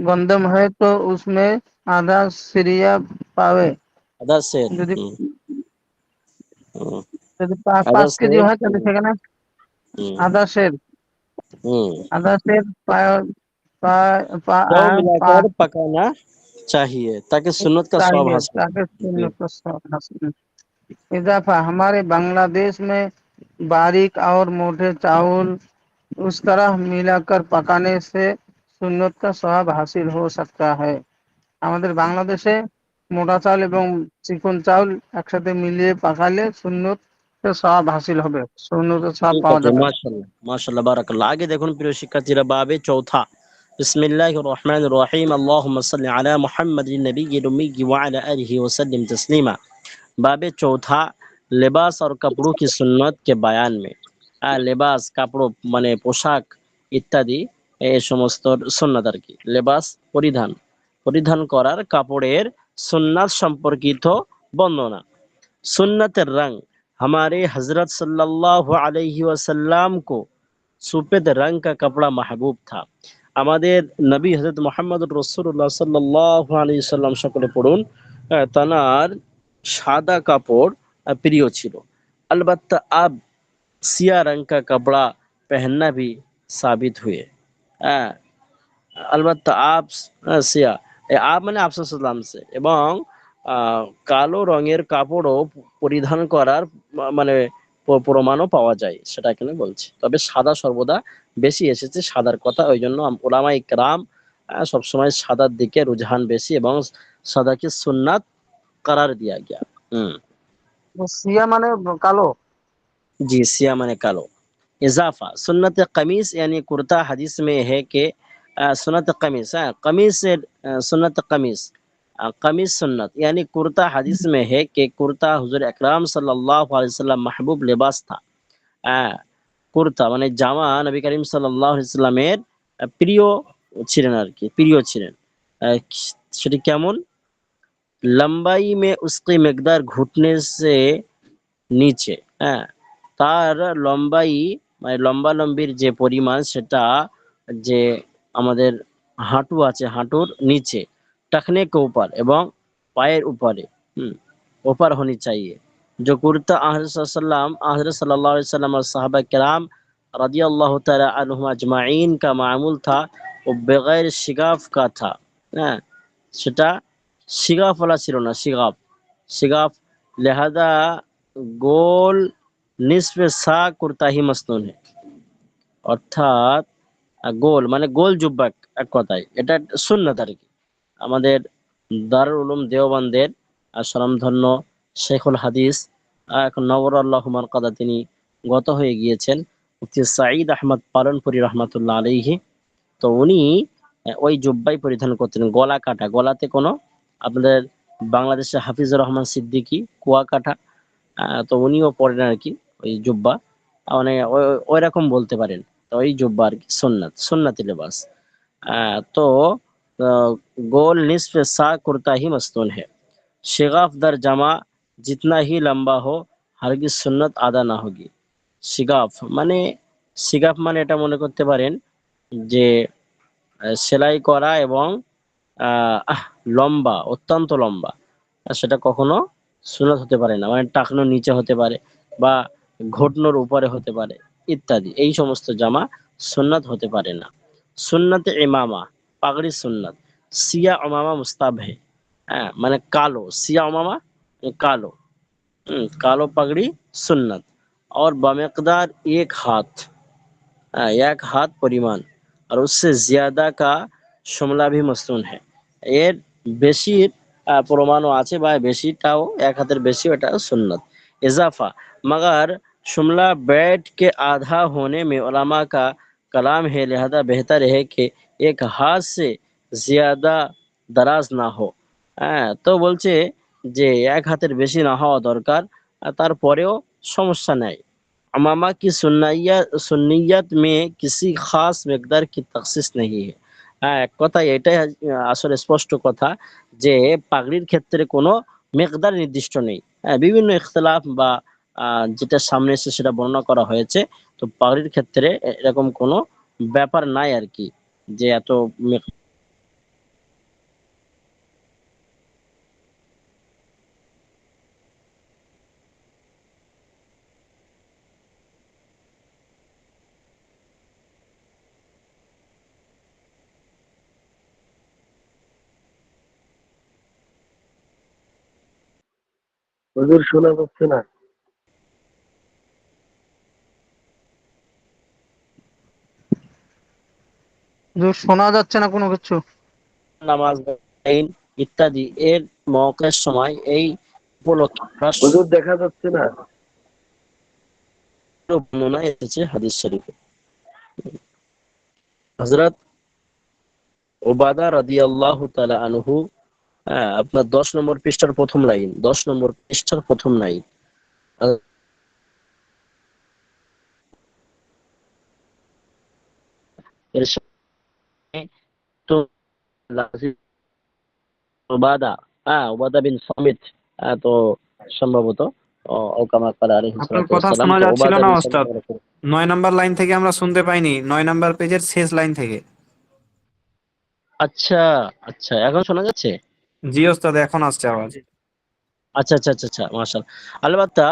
गंदम है तो उसमें आधा सिरिया पावे। আদার্সের। যদি হুম, হুম, যদি 5 কেজি আদার্সের। হয় তাহলে সেখানে হুম, আধা সের হুম, আধা সের पा, पा, क्यों पा, मिलाकर पकाना चाहिए ताकि सुन्नत का स्वाब चाहिए हासिल ताकि हो। जी। सुन्नत का स्वाब हासिल हो। इजाफा हमारे बांग्लादेश में बारीक और मोटे चावल उस तरह मिलाकर पकाने से सुन्नत का स्वाब हासिल हो सकता है। আমাদের বাংলাদেশে মোটা চাল এবং চিকন চাউল একসাথে মিলিয়ে পাকালে সুন্নতের সওয়াব হাসিল হবে, সুন্নতের সওয়াব ঠিক পাওয়া আছে, যাবে। মাশাআল্লাহ মাশাআল্লাহ বারাকাল্লাহ। আগে দেখুন প্রিয় শিক্ষার্থীরা, বাবে চৌথা, বিসমিল্লাহির রহমানির রহিম, আল্লাহুম্মা সাল্লি আলা মুহাম্মাদিন নবিয়্যিল উম্মি ওয়া আলা আলিহি ওয়া साल्लिम तस्लीमा। बाब चौथा, लिबास और कपड़ों की सुन्नत के बयान में লেবাস কাপড় মানে পোশাক ইত্যাদি এই সমস্ত সুন্নাত আর কি। লেবাস পরিধান, পরিধান করার কাপড়ের সুন্নাত সম্পর্কিত বর্ণনা। सुन्नत रंग, हमारे हजरत सल्लल्लाहु अलैहि वसल्लम को सफेद रंग का कपड़ा महबूब था। আমাদের নবী হযরত মুহাম্মদুর রাসূলুল্লাহ সাল্লাল্লাহু আলাইহি সাল্লাম, সকলে পড়ুন, তানার সাদা কাপড় প্রিয় ছিল। अलबत्ता अब सिया रंग का कपड़ा पहनना भी साबित हुए। अलबत्ता आप সিয়া, আপ মানে আফসোস সাল্লাম সে, এবং কালো রঙের কাপড়ও পরিধান করার মানে প্রমাণও পাওয়া যায়, সেটা এখানে বলছি। তবে সাদা সর্বদা বেশি এসেছে, সাদার কথা, ওই জন্য ওলামায়ে কেরাম সবসময় সাদার দিকে রুঝান বেশি, এবং সাদাকে সুন্নাত करार दिया गया। সিয়া মানে কালো। जी, सिया माने कालो। इजाफा, सुन्नत कमीज यानी कुर्ता, हदीस में है कि सुन्नत कमीज, कमीज से सुन्नत कमीज, कमीज सुन्नत यानी कुर्ता, हदीस में है कि कुर्ता हुजूर अकरम सल्लल्लाहु अलैहि वसल्लम महबूब लिबास था। কুর্তা মানে জামা নবী করিম সাল্লাল্লাহু আলাইহি সাল্লামের প্রিয় ছিলেন আর কি, প্রিয় ছিলেন। আহ, সেটি কেমন? লম্বাই মে উসকি মিকদার ঘুটনে সে নিচে, তার লম্বাই মানে লম্বালম্বির যে পরিমাণ, সেটা যে আমাদের হাঁটু আছে, হাঁটুর নিচে, টাকনে কে উপর এবং পায়ের উপরে, ऊपर होनी चाहिए। जो कुर्ता हज़रत सल्लल्लाहु अलैहि वसल्लम और साहबा किराम रदियल्लाहु ताला अन्हुम अजमाइन का मामूल था, वो बगैर शिगाफ का था। হ্যাঁ, সেটা শিগাফ वाला ছিল না, শিগাফ, শিগাফ, লিহাদা গোল নিসফে সা কুর্তা হি মসনুন হে, অর্থাৎ গোল মানে গোল জুব্বা, এক কথায় এটা সুন্নাত আর কি। আমাদের দারুল উলুম দেওবন্দের স্বনামধন্য শেখুল হাদিস, এখন নবর আল্লাহ মারকাদা, তিনি গত হয়ে গিয়েছেন, মুফতি সাঈদ আহমদ পালনপুরি রহমাতুল্লাহ আলাইহি। তো উনি ওই জুব্বাই পরিধান করতেন, গলা কাটা, গলাতে কোনো, আপনাদের বাংলাদেশে হাফিজুর রহমান সিদ্দিকী কুয়া কাটা, তো উনিও পড়েন আর কি ওই জুব্বা, মানে ওই রকম বলতে পারেন। তো ওই জুব্বা আর কি সুন্নাত, সুন্নতি লিবাস। तो गोल निस्फ सा कुर्ता ही मस्तून है। शिगाफ दर जमा, जितना ही लंबा हो हरगिज सुन्नत आदा ना होगी। শিগাফ মানে, শিগাফ মানে এটা মনে করতে পারেন যে সেলাই করা এবং লম্বা, অত্যন্ত লম্বা, সেটা কখনো সুন্নাত হতে পারে না, মানে টাকনোর নিচে হতে পারে বা ঘটনোর উপরে হতে পারে ইত্যাদি, এই সমস্ত জামা সুন্নাত হতে পারে না। সুন্নাতে ইমামা, পাগড়ি সুন্নাত। সিয়া ইমামা মুস্তাব হে, মানে কালো, সিয়া ইমামা কালো, কালো পাগড়ি সুন্নাত। और बमकदार एक हाथ, एक हाथ পরিমাণ, আর उससे ज्यादा का সমলা भी मसनून है। এর বেশির প্রমাণও আছে, বা বেশিটাও, এক হাতের বেশি, ওটা সুন্নত। इजाफा, मगर शुमला बैठ के आधा होने में उलमा का कलाम है, लिहाजा बेहतर है कि एक हाथ से ज्यादा दराज ना हो। তো বলছে যে এক হাতের বেশি না হওয়া দরকার, তারপরেও সমস্যা নাই। अमामा की सुन्नियत में किसी खास मिकदार की तखसिस नहीं है। এক কথায় এটাই আসলে স্পষ্ট কথা যে পাগড়ির ক্ষেত্রে কোনো মিকদার নির্দিষ্ট নেই। বিভিন্ন ইখতিলাফ বা যেটা সামনে এসে সেটা বর্ণনা করা হয়েছে। তো পাগড়ির ক্ষেত্রে এরকম কোনো ব্যাপার নাই আর কি, যে এত হুজুর শোনা যাচ্ছে না। শোনা যাচ্ছে না কোনো কিছু। নামাজ ঈদ ইত্যাদি এর মওকের সময় এই উপলক্ষে হুজুর দেখা যাচ্ছে না। বর্ণনা এসেছে হাদিস শরীফে। হযরত উবাদা রাদিয়াল্লাহু তাআলা আনহু, আপনার 10 নম্বর পৃষ্ঠার প্রথম লাইন, 10 নম্বর পৃষ্ঠার প্রথম লাইন। এর সাথে তো লাজিম উবাদা, উবাদা বিন সামিত, তো সম্ভবত ওকামা কালা আলাইহিস আপনার সালাতু কথা ওয়াসসালাম, শোনা তো যাচ্ছিল উবাদা না বিন সামিত ওস্তাদ। 9 নাম্বার লাইন থেকে আমরা শুনতে পাইনি, 9 নাম্বার পেজের শেষ লাইন থেকে। আচ্ছা আচ্ছা, এখন শোনা যাচ্ছে? জি ওস্তাদ, এখন আসছে আওয়াজ। अच्छा अच्छा अच्छा अच्छा माशाल्लाह। अलबत्ता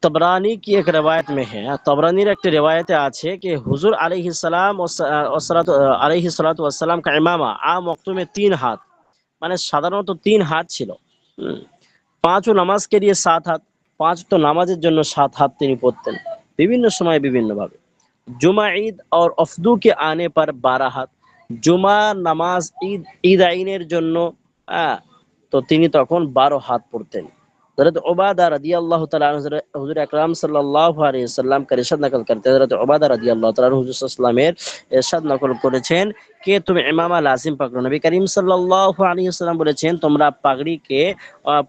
तबरानी की एक रिवायत में है, तबरानीर एक रिवायत আছে कि हुजूर আলাইহিস সালাম আলাইহিস সালাতু ওয়াস সালাম का इमामा आम वक्तों में 3 हाथ, মানে সাধারণত 3 হাত ছিল। হুম। 5 নামাজ के लिए 7 হাত, 5 তো নামাজের জন্য 7 হাত তিনি পড়তেন বিভিন্ন সময় বিভিন্ন ভাবে। जुमा ईद और अफदू के आने पर 12 হাত, জুমা নামাজ ঈদ আইনের জন্য আহ, তো তিনি তখন 12 হাত পড়তেন। হযরত উবাদা রাদিয়াল্লাহু তাআলা আনহু হুজুর আকরাম সাল্লাল্লাহু আলাইহি ওয়াসাল্লাম কা ইরশাদ নকল করতে, হযরত উবাদা রাদিয়াল্লাহু তাআলা আনহু হুজুর সাল্লাল্লাহু আলাইহি ওয়াসাল্লামের ইরশাদ নকল করেছেন কে তুমি ইমামা লাজিম পাকড়ো। নবী করিম সাল্লাল্লাহু আলাইহি ওয়াসাল্লাম বলেছেন তোমরা পাগড়িকে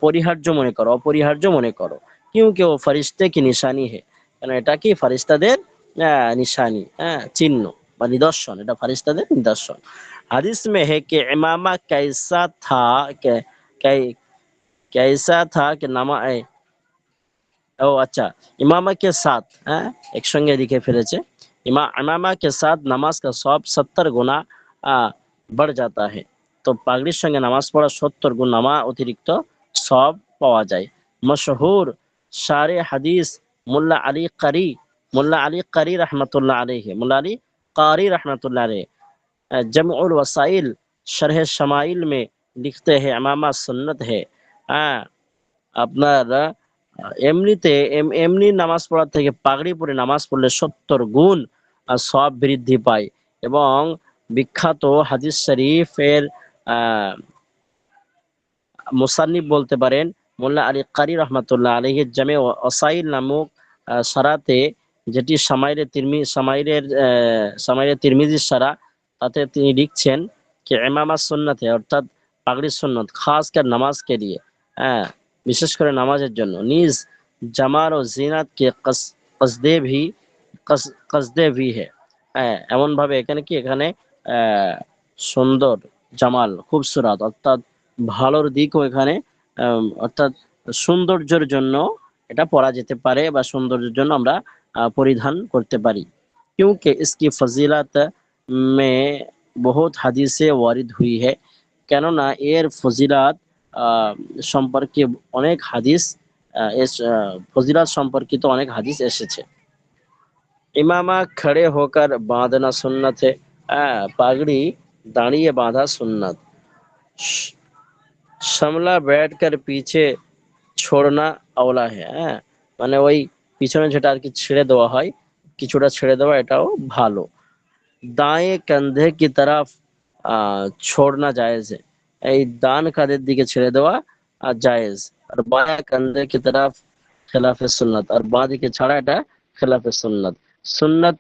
পরিহার্য মনে করো, অপরিহার্য মনে করো, क्योंकि वो फरिश्ते की निशानी है, কারণ এটা কি ফেরেশতাদের নিশানি, চিহ্ন বা নিদর্শন, এটা ফেরেশতাদের নিদর্শন। হাদিস में है कि इमामा कैसा था, कैसा था कि नमा ও আচ্ছা, ইমামা কে সাথ, একসঙ্গে লিখে ফেলেছে, ইমামা কে সাথ নামাজ কা সব 70 গুণা बढ़ जाता है। তো পাগড়ির সঙ্গে নামাজ পড়া 70 গুণ নামা অতিরিক্ত সব পাওয়া যায়। মশহুর শারে হাদিস मुल्ला अली करी रहमतुल्लाह अलैहि, मुल्ला अली कारी रहमतुल्लाह अलैहि जमउल वसाइल शरह शमाइल में लिखते हैं इमामा सुन्नत है। আপনার এমনি নামাজ পড়ার থেকে পাগড়ি পরে নামাজ পড়লে 70 গুণ সওয়াব বৃদ্ধি পায়। এবং বিখ্যাত হাদিস শরীফের আহ মুসান্নিফ বলতে পারেন মোল্লা আলী কারি রহমাতুল্লাহ আলাইহি জামে ওয়াসাইল নামক সারাতে, যেটি সামাইরে তিরমিজির সারা, তাতে তিনি লিখছেন कि इमामा सुन्नत है, অর্থাৎ পাগড়ি সুন্নত খাসकर নামাজ के लिए, বিশেষ করে নামাজের জন্য। নিজ জামাল ও জিনাত কে কসদে ভি হে, এমন ভাবে এখানে কি, এখানে সুন্দর, জামাল খুবসুরাত, অর্থাৎ ভালোর দিকও এখানে, অর্থাৎ সৌন্দর্যের জন্য এটা পরা যেতে পারে বা সৌন্দর্যের জন্য আমরা পরিধান করতে পারি। क्योंकि इसकी फजीलत में बहुत হাদিসে ওয়ারিদ হুই है, কেননা এর ফজিলাত সম্পর্কে অনেক হাদিস, ফজিলাত সম্পর্কিত অনেক হাদিস এসেছে। ইমামা খড়ে হোকর বাঁধনা সুন্নত है, পাগড়ি দাঁড়িয়ে বাঁধা সুন্নত। সামলা बैठकर पीछे छोड़ना अवला है, মানে ওই পিছনে যেটা আর কি ছেড়ে দেওয়া হয়, কিছুটা ছেড়ে দেওয়া এটাও ভালো। দায়ে कंधे की तरफ छोड़ना जायज है, এই ডান কাঁধের দিকে ছেড়ে দেওয়া জায়েজ। আর বায়া कंधे की तरफ खिलाफ सुन्नत, আর বাঁ দিকে ছাড়া এটা खिलाफ सुन्नत। सुन्नत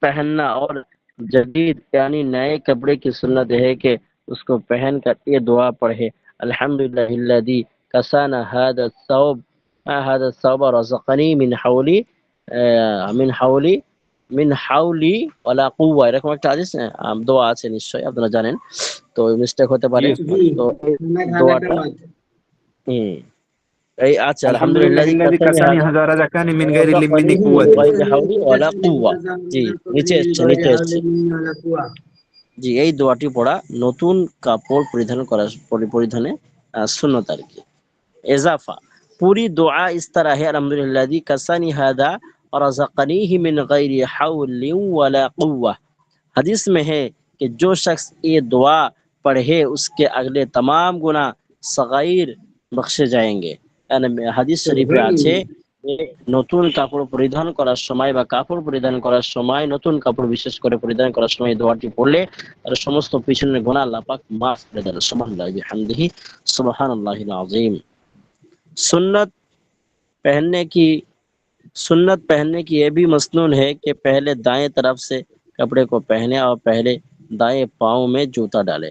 पहनना और जदीद यानी नए कपड़े की सुन्नत है कि उसको पहन कर ये दुआ पढ़े, अल्हम्दुलिल्लाहिल्लज़ी कसाना हादा सौब रज़क़नी মিন হাউলি ওয়ালা কুওয়া, এরকম একটা হাদিস দোয়া আছে, নিশ্চয়ই আপনারা জানেন, তো মিস্টেক হতে পারে। তো এই দোয়াটা এই আছে, আলহামদুলিল্লাহি আলহামদুলিল্লাহি কাসানি কাসানি হাদা হাজারা জাকানি মিন গায়রি লিমনি রাযাকানি মিন কুওয়াতি। গায়রি হাওলি ওয়ালা কুওয়া। জি, নিচে এসছে। জি, এই দোয়াটি পড়া নতুন কাপড় পরিধানে সুন্নত আর কি। इजाफा पूरी दुआ इस तरह है, अल्हम्दुलिल्लाह कसानी हादा रज़क़नीही मिन गैरि हौलिन वला कुव्वा। हदीस में है कि जो शख्स ये दुआ पढ़े उसके अगले तमाम गुनाह सगाइर বখশে যায়েঙ্গে। হাদিস শরীফে আছে যে নতুন কাপড় পরিধান করার সময় বা কাপড় পরিধান করার সময়, নতুন কাপড় বিশেষ করে পরিধান করার সময় এই দোয়াটি পড়লে তার সমস্ত পিছনের গুনাহ আল্লাহ পাক মাফ করে দেন। সুবহানাল্লাহি বিহামদিহি সুবহানাল্লাহিল আযীম। सुन्नत पहनने की सुन्नत पहनने की ये भी मसनून है कि पहले दाएं तरफ से कपड़े को पहने और पहले दाएं पाँव में जूता डाले।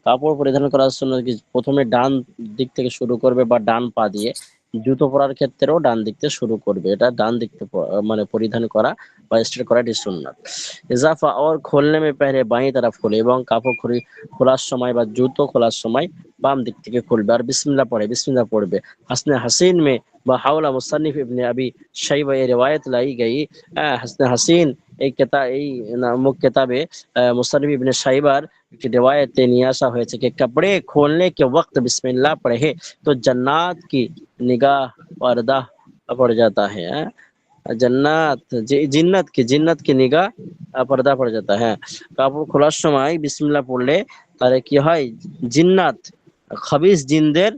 কাপড় পরিধান করার জন্য কি প্রথমে ডান দিক থেকে শুরু করবে বা ডান পা দিয়ে, জুতো পরার ক্ষেত্রেও ডান দিক থেকে শুরু করবে। এটা ডান দিক থেকে মানে পরিধান করা বা স্ট্রেট করা, এটি সুন্নাত। ইজাফা और खोलने में पहले बाईं तरफ खोले এবং কাপড় খোলার সময় বা জুতো খোলার সময় বাম দিক থেকে খুলবে আর বিসমিল্লাহ পড়বে। हसन हसीन में बहावला मुसन्निफ इब्ने अबी शैबा ये रिवायत लाई गई। हसन हसीन एक नामक किताबे मुसन्निफ इब्ने शैबार की रिवायत নিয়ে আসা হয়েছে कि कपड़े खोलने के वक्त बिस्मिल्लाह पढ़े तो जन्नत की निगाह पर्दा पड़ जाता है। जिन्नत की निगाह पर्दा पड़ जाता है। কাপড় খোলার সময় বিসমিল্লাহ পড়লে তাহলে কি হয়, জিন্নাত খবিস জিনদের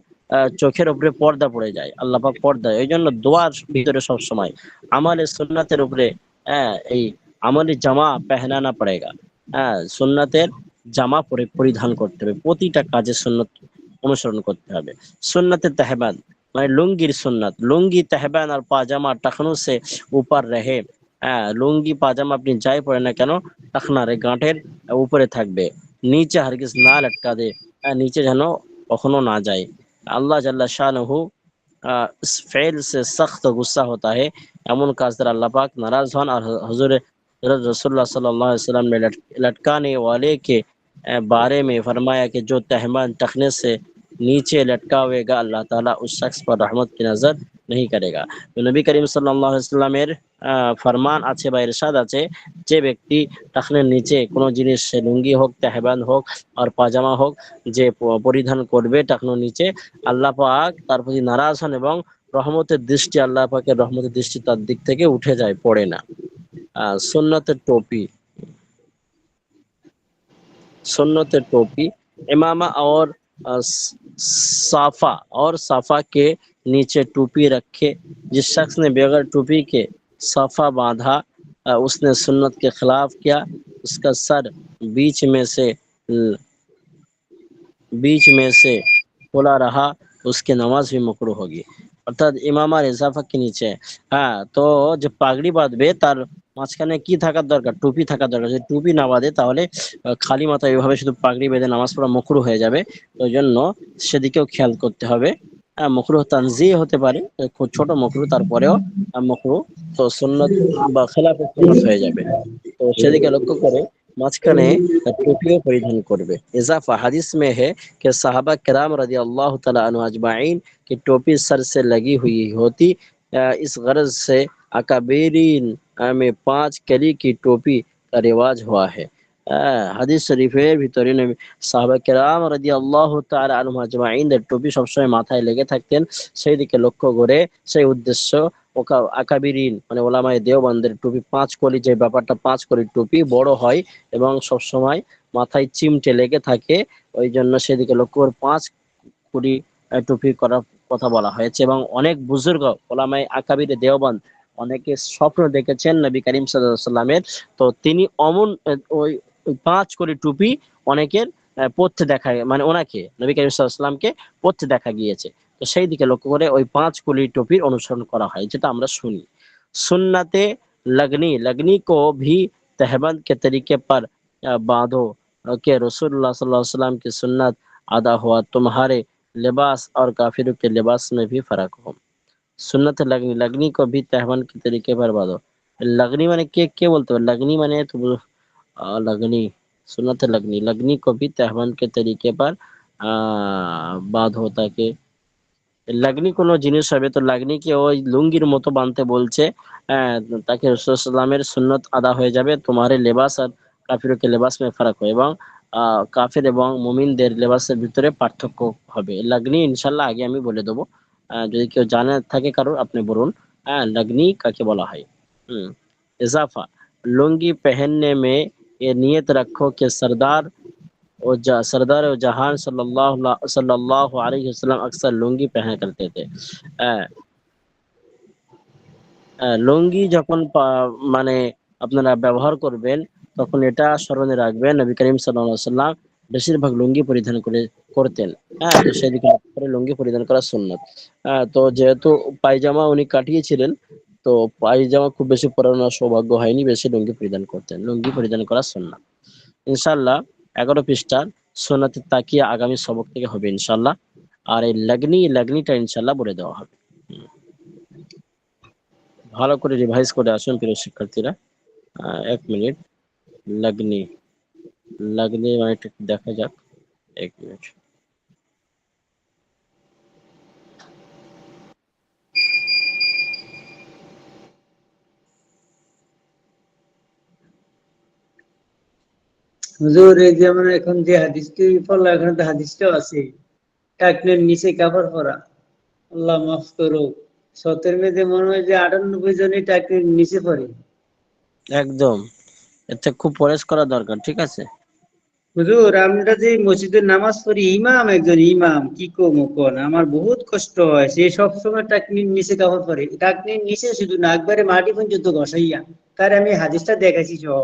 চোখের উপরে পর্দা পড়ে যায়। আল্লাহ পাক পর্দা, এই জন্য দোয়ার ভিতরে সব সময় আমালে সুন্নাতের উপরে এই আমলে জামা পেহনানা পড়েগা। সুন্নাতের জামা পরিধান করতে হবে, প্রতিটা কাজে সুন্নত অনুসরণ করতে হবে। সুন্নতে তেহবান মানে লুঙ্গির সুন্নাত, লুঙ্গি তেহবান আর পাজামা টাকনু সে উপর রহে। লুঙ্গি পাজামা আপনি যাই পড়েন না কেন টাকনার গাঁটের উপরে থাকবে, নিচে হারগিজ না লটকা দে, নিচে যেন কখনো না যায়। अल्लाह जल्ला शानहु इस फेल से सख्त गुस्सा होता है। एमन काज द्वारा अल्लाह पाक नाराज हन और हुजूर रसूलुल्लाह सल्लल्लाहु अलैहि वसल्लम ने लटकाने वाले के बारे में फरमाया कि जो तहमान टखने से नीचे लटकावेगा अल्लाह ताला उस शख्स पर रहमत की नजर नहीं करेगा। तो नबी करीम सल्लल्लाहु अलैहि वसल्लमेर फरमान আছে বা ইরশাদ আছে, যে ব্যক্তি টাখনের নিচে কোনো জিনিস, লুঙ্গি হোক, তেহবান হোক আর পাজামা হোক, যে পরিধান করবে টাকনোর নিচে, আল্লাহ পাক তার প্রতি নারাজ হন এবং রহমতের দৃষ্টি, আল্লাহ পাকের রহমতের দৃষ্টি তার দিক থেকে উঠে যায়, পড়ে না। সুন্নতের टोपी, सुन्नतेर टोपी, इमामा और साफा के नीचे टोपी रखे। जिस शख्स ने बगैर टोपी के साफा बांधा उसने सुन्नत के खिलाफ किया। उसका सर बीच में से खुला रहा, उसकी नमाज भी मकरूह होगी। অর্থাৎ ইমামার ইজাফা কি নিচে, তো যে পাগড়ি বাঁধবে তার মাঝখানে কি থাকার দরকার, টুপি থাকার দরকার। যদি টুপি না বাঁধে তাহলে খালি মাথায় এইভাবে শুধু পাগড়ি বেঁধে নামাজ পড়া মকরুহ হয়ে যাবে। ওই জন্য সেদিকেও খেয়াল করতে হবে। মকরুহ তানজিহ হতে পারে, খুব ছোট মকরুহ, তারপরেও মকরুহ তো সুন্নত বা খেলাফে সুন্নত হয়ে যাবে। তো সেদিকে লক্ষ্য করে মাঝখানে টুপিও পরিধান করবে। इजाफा हदीस में है कि साहबा किराम रजी अल्लाह तआला अन्हु अजमाइन की टोपी सर से लगी हुई होती। इस गरज से अकाबरीन में 5 कली की टोपी का रिवाज हुआ है। হাদিস শরীফের ভিতরে সাহাবা কেরাম রাদিয়াল্লাহু তাআলা আনহুম আজমাইনদের টুপি সবসময় মাথায় লেগে থাকতেন। সেই দিকে লক্ষ্য করে সেই উদ্দেশ্য আকাবিরিন মানে ওলামায়ে দেওবন্দের টুপি 5 কলি, যে ব্যাপারটা 5 কলি টুপি বড় হয় এবং সবসময় মাথায় চিমটে লেগে থাকে, ওই জন্য সেদিকে লক্ষ্য করে 5 কলি টুপি করার কথা বলা হয়েছে। এবং অনেক বুজুর্গ ওলামায়ে আকাবিরে দেওবন্দ অনেকে স্বপ্ন দেখেছেন নবী করিম সাল্লাল্লাহু আলাইহি ওয়াসাল্লামের, তো তিনি অমন ওই 5 কলি টুপি অনেকের পরতে দেখা, মানে ওনাকে নবী করিম সাল্লাল্লাহু আলাইহি ওয়াসাল্লামকে পরতে দেখা গিয়েছে। তো সেই দিকে লক্ষ্য করে ওই 5 কলি টুপির অনুসরণ করা হয়, যেটা আমরা শুনি। सुन्नते लगनी को भी तहबंद के तरीके पर बांधो कि रसूलुल्लाह सल्लल्लाहु अलैहि वसल्लम की सुन्नत अदा हुआ, तुम्हारे लिबास और काफिरों के लिबास में भी फर्क हो। सुन्नत लगनी को भी तहबंद के तरीके पर बांधो। लगनी माने के बोलते हो, लगनी माने तो लगनी, सुन्नत लगनी को भी तहबंद के तरीके पर बांधो, ताकि লাগনি কোনো জিনিস হবে তো লাগনিকে ওই লুঙ্গির মতো বাঁধতে বলছে, তাকে রাসূলুল্লাহ সাল্লামের সুন্নত আদা হয়ে যাবে। তোমার লেবাস আর কাফিরকে লেবাস মে ফারাক হয়, এবং কাফির এবং মুমিনদের লেবাসের ভিতরে পার্থক্য হবে। লাগনি ইনশাআল্লাহ আগে আমি বলে দেবো, যদি কেউ জানা থাকে কারোর আপনি বলুন লাগনি কাকে বলা হয়। इजाफा लुंगी पहनने में ये नियत रखो कि सरदार और सरदार और जहान सल्लल्लाहु अलैहि वसल्लम अक्सर लुंगी पहना करते थे। লুঙ্গি যখন মানে আপনারা ব্যবহার করবেন তখন এটা স্মরণে রাখবেন নবী করিম সাল্লাল্লাহু আলাইহি সাল্লাম বেশিরভাগ লুঙ্গি পরিধান করতেন। তো সেদিকে লক্ষ্য করে লুঙ্গি পরিধান করা সুন্নাত। তো যেহেতু পায়জামা উনি কাটিয়েছিলেন, তো পায়জামা খুব বেশি পরানোর সৌভাগ্য হয়নি, বেশি লুঙ্গি পরিধান করতেন। লুঙ্গি পরিধান করা সুন্নাত। ইনশাআল্লাহ 11 পৃষ্ঠার সুন্নাতের তাকিয়া আগামী সবক থেকে হবে ইনশাআল্লাহ। আর এই লাগনিটা ইনশাআল্লাহ বলে দেওয়া হবে। ভালো করে রিভাইজ করে আসুন প্রিয় শিক্ষার্থীরা। 1 মিনিট। লাগনি লাগনি মানে একটু দেখা যাক। 1 মিনিট। হুজুর এই যে আমরা এখন যে হাদিসটি পড়লাম, এখানে তো হাদিসটাও আছে, টাকনের নিচে কাপড় পরা। আল্লাহ মাফ করো, 70 মেয়েদের মনে হয় যে 98 জনই টাকনের নিচে পড়ে। একদম, এতে খুব পরেশ করা দরকার, ঠিক আছে? হুজুর আমরা যে মসজিদের নামাজ পড়ি, ইমাম একজন ইমাম, কি কম কোন, আমার বহুত কষ্ট হয়। সে সবসময় টাকনির নিচে কাপড় পরে, টাকনির নিচে শুধু না, একবারে মাটি পর্যন্ত ঘষাইয়া। তার আমি হাদিসটা দেখাইছি সহ,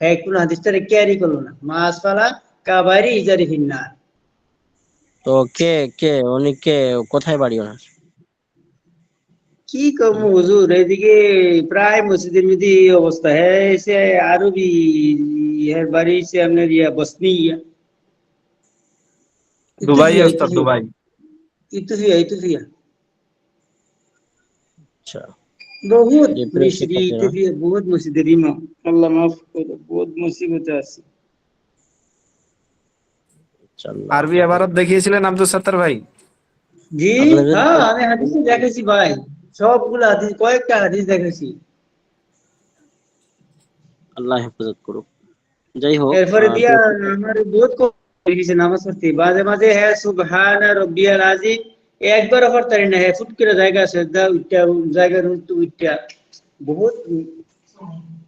হ্যাঁ কোন হাদিসটা ক্যারি করলো না। মাছ পালা কাবারি ইজারি ফিন্নার। তো কে উনি কে, কোথায় বাড়ি ওনার? কি কম হুজুর, এদিকে প্রায় মসজিদের মধ্যে এই অবস্থা। হ্যাঁ সে আরবি, এর বাড়ি সে আপনার বসনিয়া, দুবাই ইতুফিয়া ওস্তাদ, ইতুফিয়া দুবাই। ইতুফিয়া ইতুফিয়া আচ্ছা, বহুত যে প্রিয় মিশরি শিক্ষার্থীরা, ইতুফিয়া, বহুত মসজিদের ইমাম। আল্লাহ মাফ করো, বহুত মুসিবতে আছে। ইনশাআল্লাহ আরবি এবারত দেখিয়েছিলেন আব্দুল সত্তার ভাই? জি আপনাদের হ্যাঁ, আমি হাদিসে দেখেছি ভাই, সবগুলো হাদিস, কয়েকটা হাদিস দেখেছি। আল্লাহ হেফাজত করুক। যাই হোক, এরপরে দিয়া আমার বহুত কম হয়ে গেছে নামাজ পড়তে। মাঝে মাঝে হ্যাঁ সুবহানা রব্বিয়াল আযীম একবার পড়তারি না, হ্যাঁ ফুট করে জায়গা সেজদা উঠটা, জায়গার উঠটা বহুত।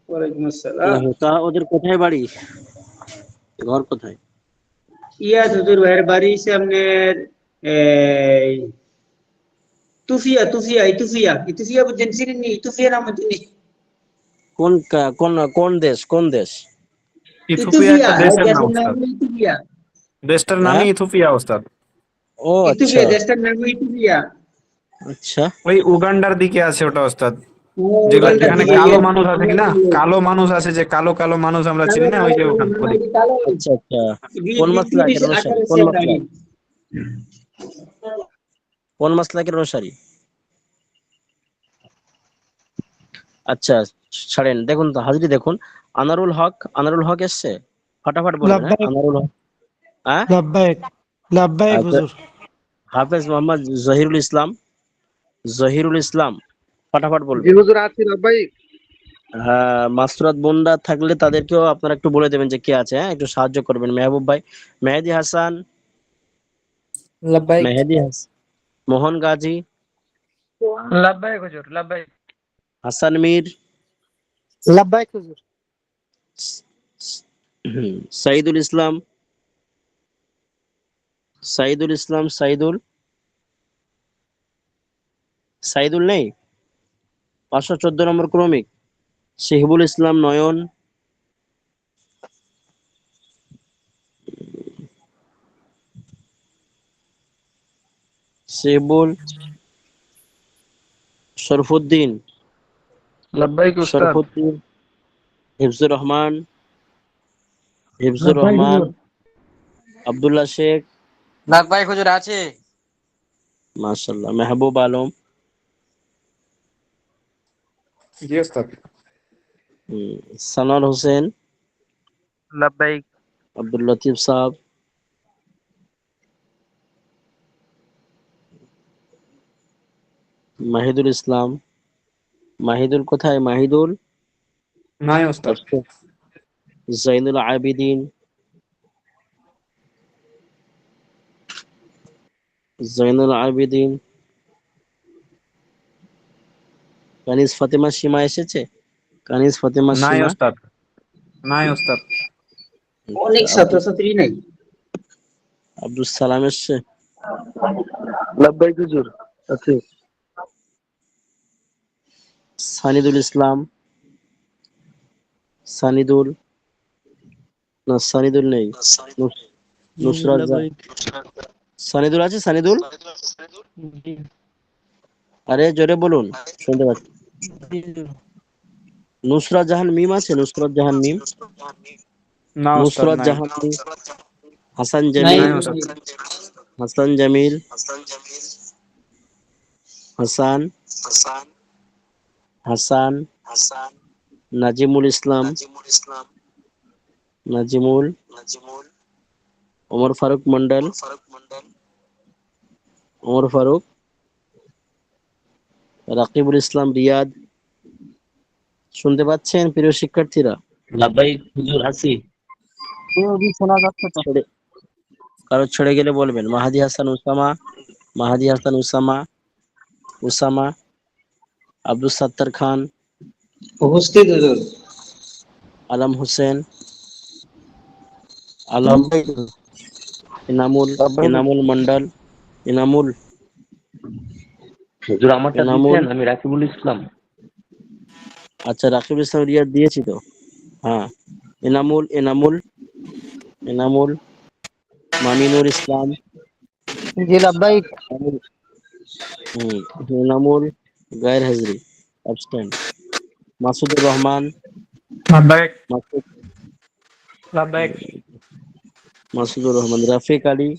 ওয়ালাইকুম আসসালাম। তা ওদের কোথায় বাড়ি, ঘর কোথায়? হুজুর ভাইয়ের বাড়ি সে আপনার এই তুফিয়া তুফিয়া ইতুফিয়া ইতুফিয়া, বুঝছেন চিনি? ইতুফিয়া নাম চিনি? কোন দেশ? ইথিওপিয়া ইতুফিয়া একটা এই দেশের নাম দেশের নাম ওস্তাদ। হলো ইতুফিয়া। দেশটার হ্যাঁ, নামই ইথিওপিয়া ওস্তাদ। ও আচ্ছা ইতুফিয়া দেশটার নাম হলো ইতুফিয়া। আচ্ছা ওই উগান্ডার দিকে আছে ওটা ওস্তাদ। উগান্ডার যেখানে দিকে কালো মানুষ আছে কিনা, কালো মানুষ আছে, যে কালো কালো মানুষ আমরা চিনি না, ওই যে ওখান ওদিক। আচ্ছা আচ্ছা। কোন মাসলাকের অনুসারী? কোন মাসলাকের অনুসারী? আচ্ছা, ছাড়েন। দেখুন তো হাজরি দেখুন, আনারুল হক এসছে, ফটাফট বলবেন। হ্যাঁ, লাব্বাইক আনারুল হক। হ্যাঁ, লাব্বাইক লাব্বাইক আচ্ছা, হুজুর। হাফেজ মোহাম্মদ জহিরুল ইসলাম, ফটাফট জি বলবেন। হুজুর আছি ভাই। হ্যাঁ, মাসুরাত বোনরা থাকলে তাদেরকেও আপনারা একটু বলে দেবেন যে কে আছে। হ্যাঁ, একটু সাহায্য করবেন। মেহবুব ভাই, মেহেদি হাসান, লাব্বাইক মোহন গাজী, লাব্বাইক হুজুর লাব্বাইক হাসান মীর, লাব্বাইক হুজুর। সাইদুল ইসলাম, সাইদুল নেই, 514 নম্বর ক্রমিক। শিহিবুল ইসলাম নয়ন, শিহিবুল, শরফুদ্দিন, লাব্বাইক উস্তাদ। হিফজুর রহমান, লাব্বাইক হুজুর। আব্দুল্লাহ শেখ, ভাই হুজুর আছে। মাশাআল্লাহ, মেহবুব আলম, জি ওস্তাদ। সানোয়ার হোসেন, লাব্বাইক। আব্দুল লতিফ সাহেব, মাহিদুল ইসলাম, মাহিদুল কোথায়? মাহিদুল, নাই ওস্তাদ। জাইনুল আবিদিন, কানিজ ফাতেমা সীমা এসেছে? কানিজ ফাতেমা নাই সীমা, ওস্তাদ, নাই ওস্তাদ। অনেক ছাত্রছাত্রী নাই। আব্দুল সালাম এসছে? লাব্বাইক হুজুর আছে। সানিদুল ইসলাম, সানিদুল, না সানিদুল নেই। নুসরাত সানিদুল আছে? সানিদুল, আরে জোরে বলুন, শুনতে পাচ্ছি। নুসরাত জাহান মিম আছে? নুসরাত জাহান মিম, না উস্তাদ নুসরাত নাই। জাহান মিম। হাসান নাই জামিল, উস্তাদ। হাসান জামিল, হাসান, হাসান, নাজিমুল ইসলাম, নাজিমুল, ওমর ফারুক মন্ডল, ওমর ফারুক, রাকিবুল ইসলাম রিয়াদ। শুনতে পাচ্ছেন প্রিয় শিক্ষার্থীরা? লাব্বাইক হুজুর আছি। শোনা যাচ্ছে তো। কারো ছেড়ে গেলে বলবেন। মাহাদি হাসান উসামা, মাহাদি হাসান উসামা, উসামা, আব্দুল সাত্তার খান, উপস্থিত হুজুর। আলম হোসেন, আলম, ইনামুল, ইনামুল মন্ডল, ইনামুল, হুজুর আমারটা এনামুল। দিচ্ছেন, আমি রাকিবুল ইসলাম। আচ্ছা রাকিবুল ইসলাম রিয়াদ দিয়েছি তো। হ্যাঁ, এনামুল, এনামুল, এনামুল, মামিনুর ইসলাম, জি লাব্বাইক। এনামুল গায়ের হাজরি, অ্যাবস্টেন্ট। মাসুদুর রহমান, লাব্বাইক মাসুদ, লাব্বাইক। মাসুদুর রহমান, রাফিক আলী,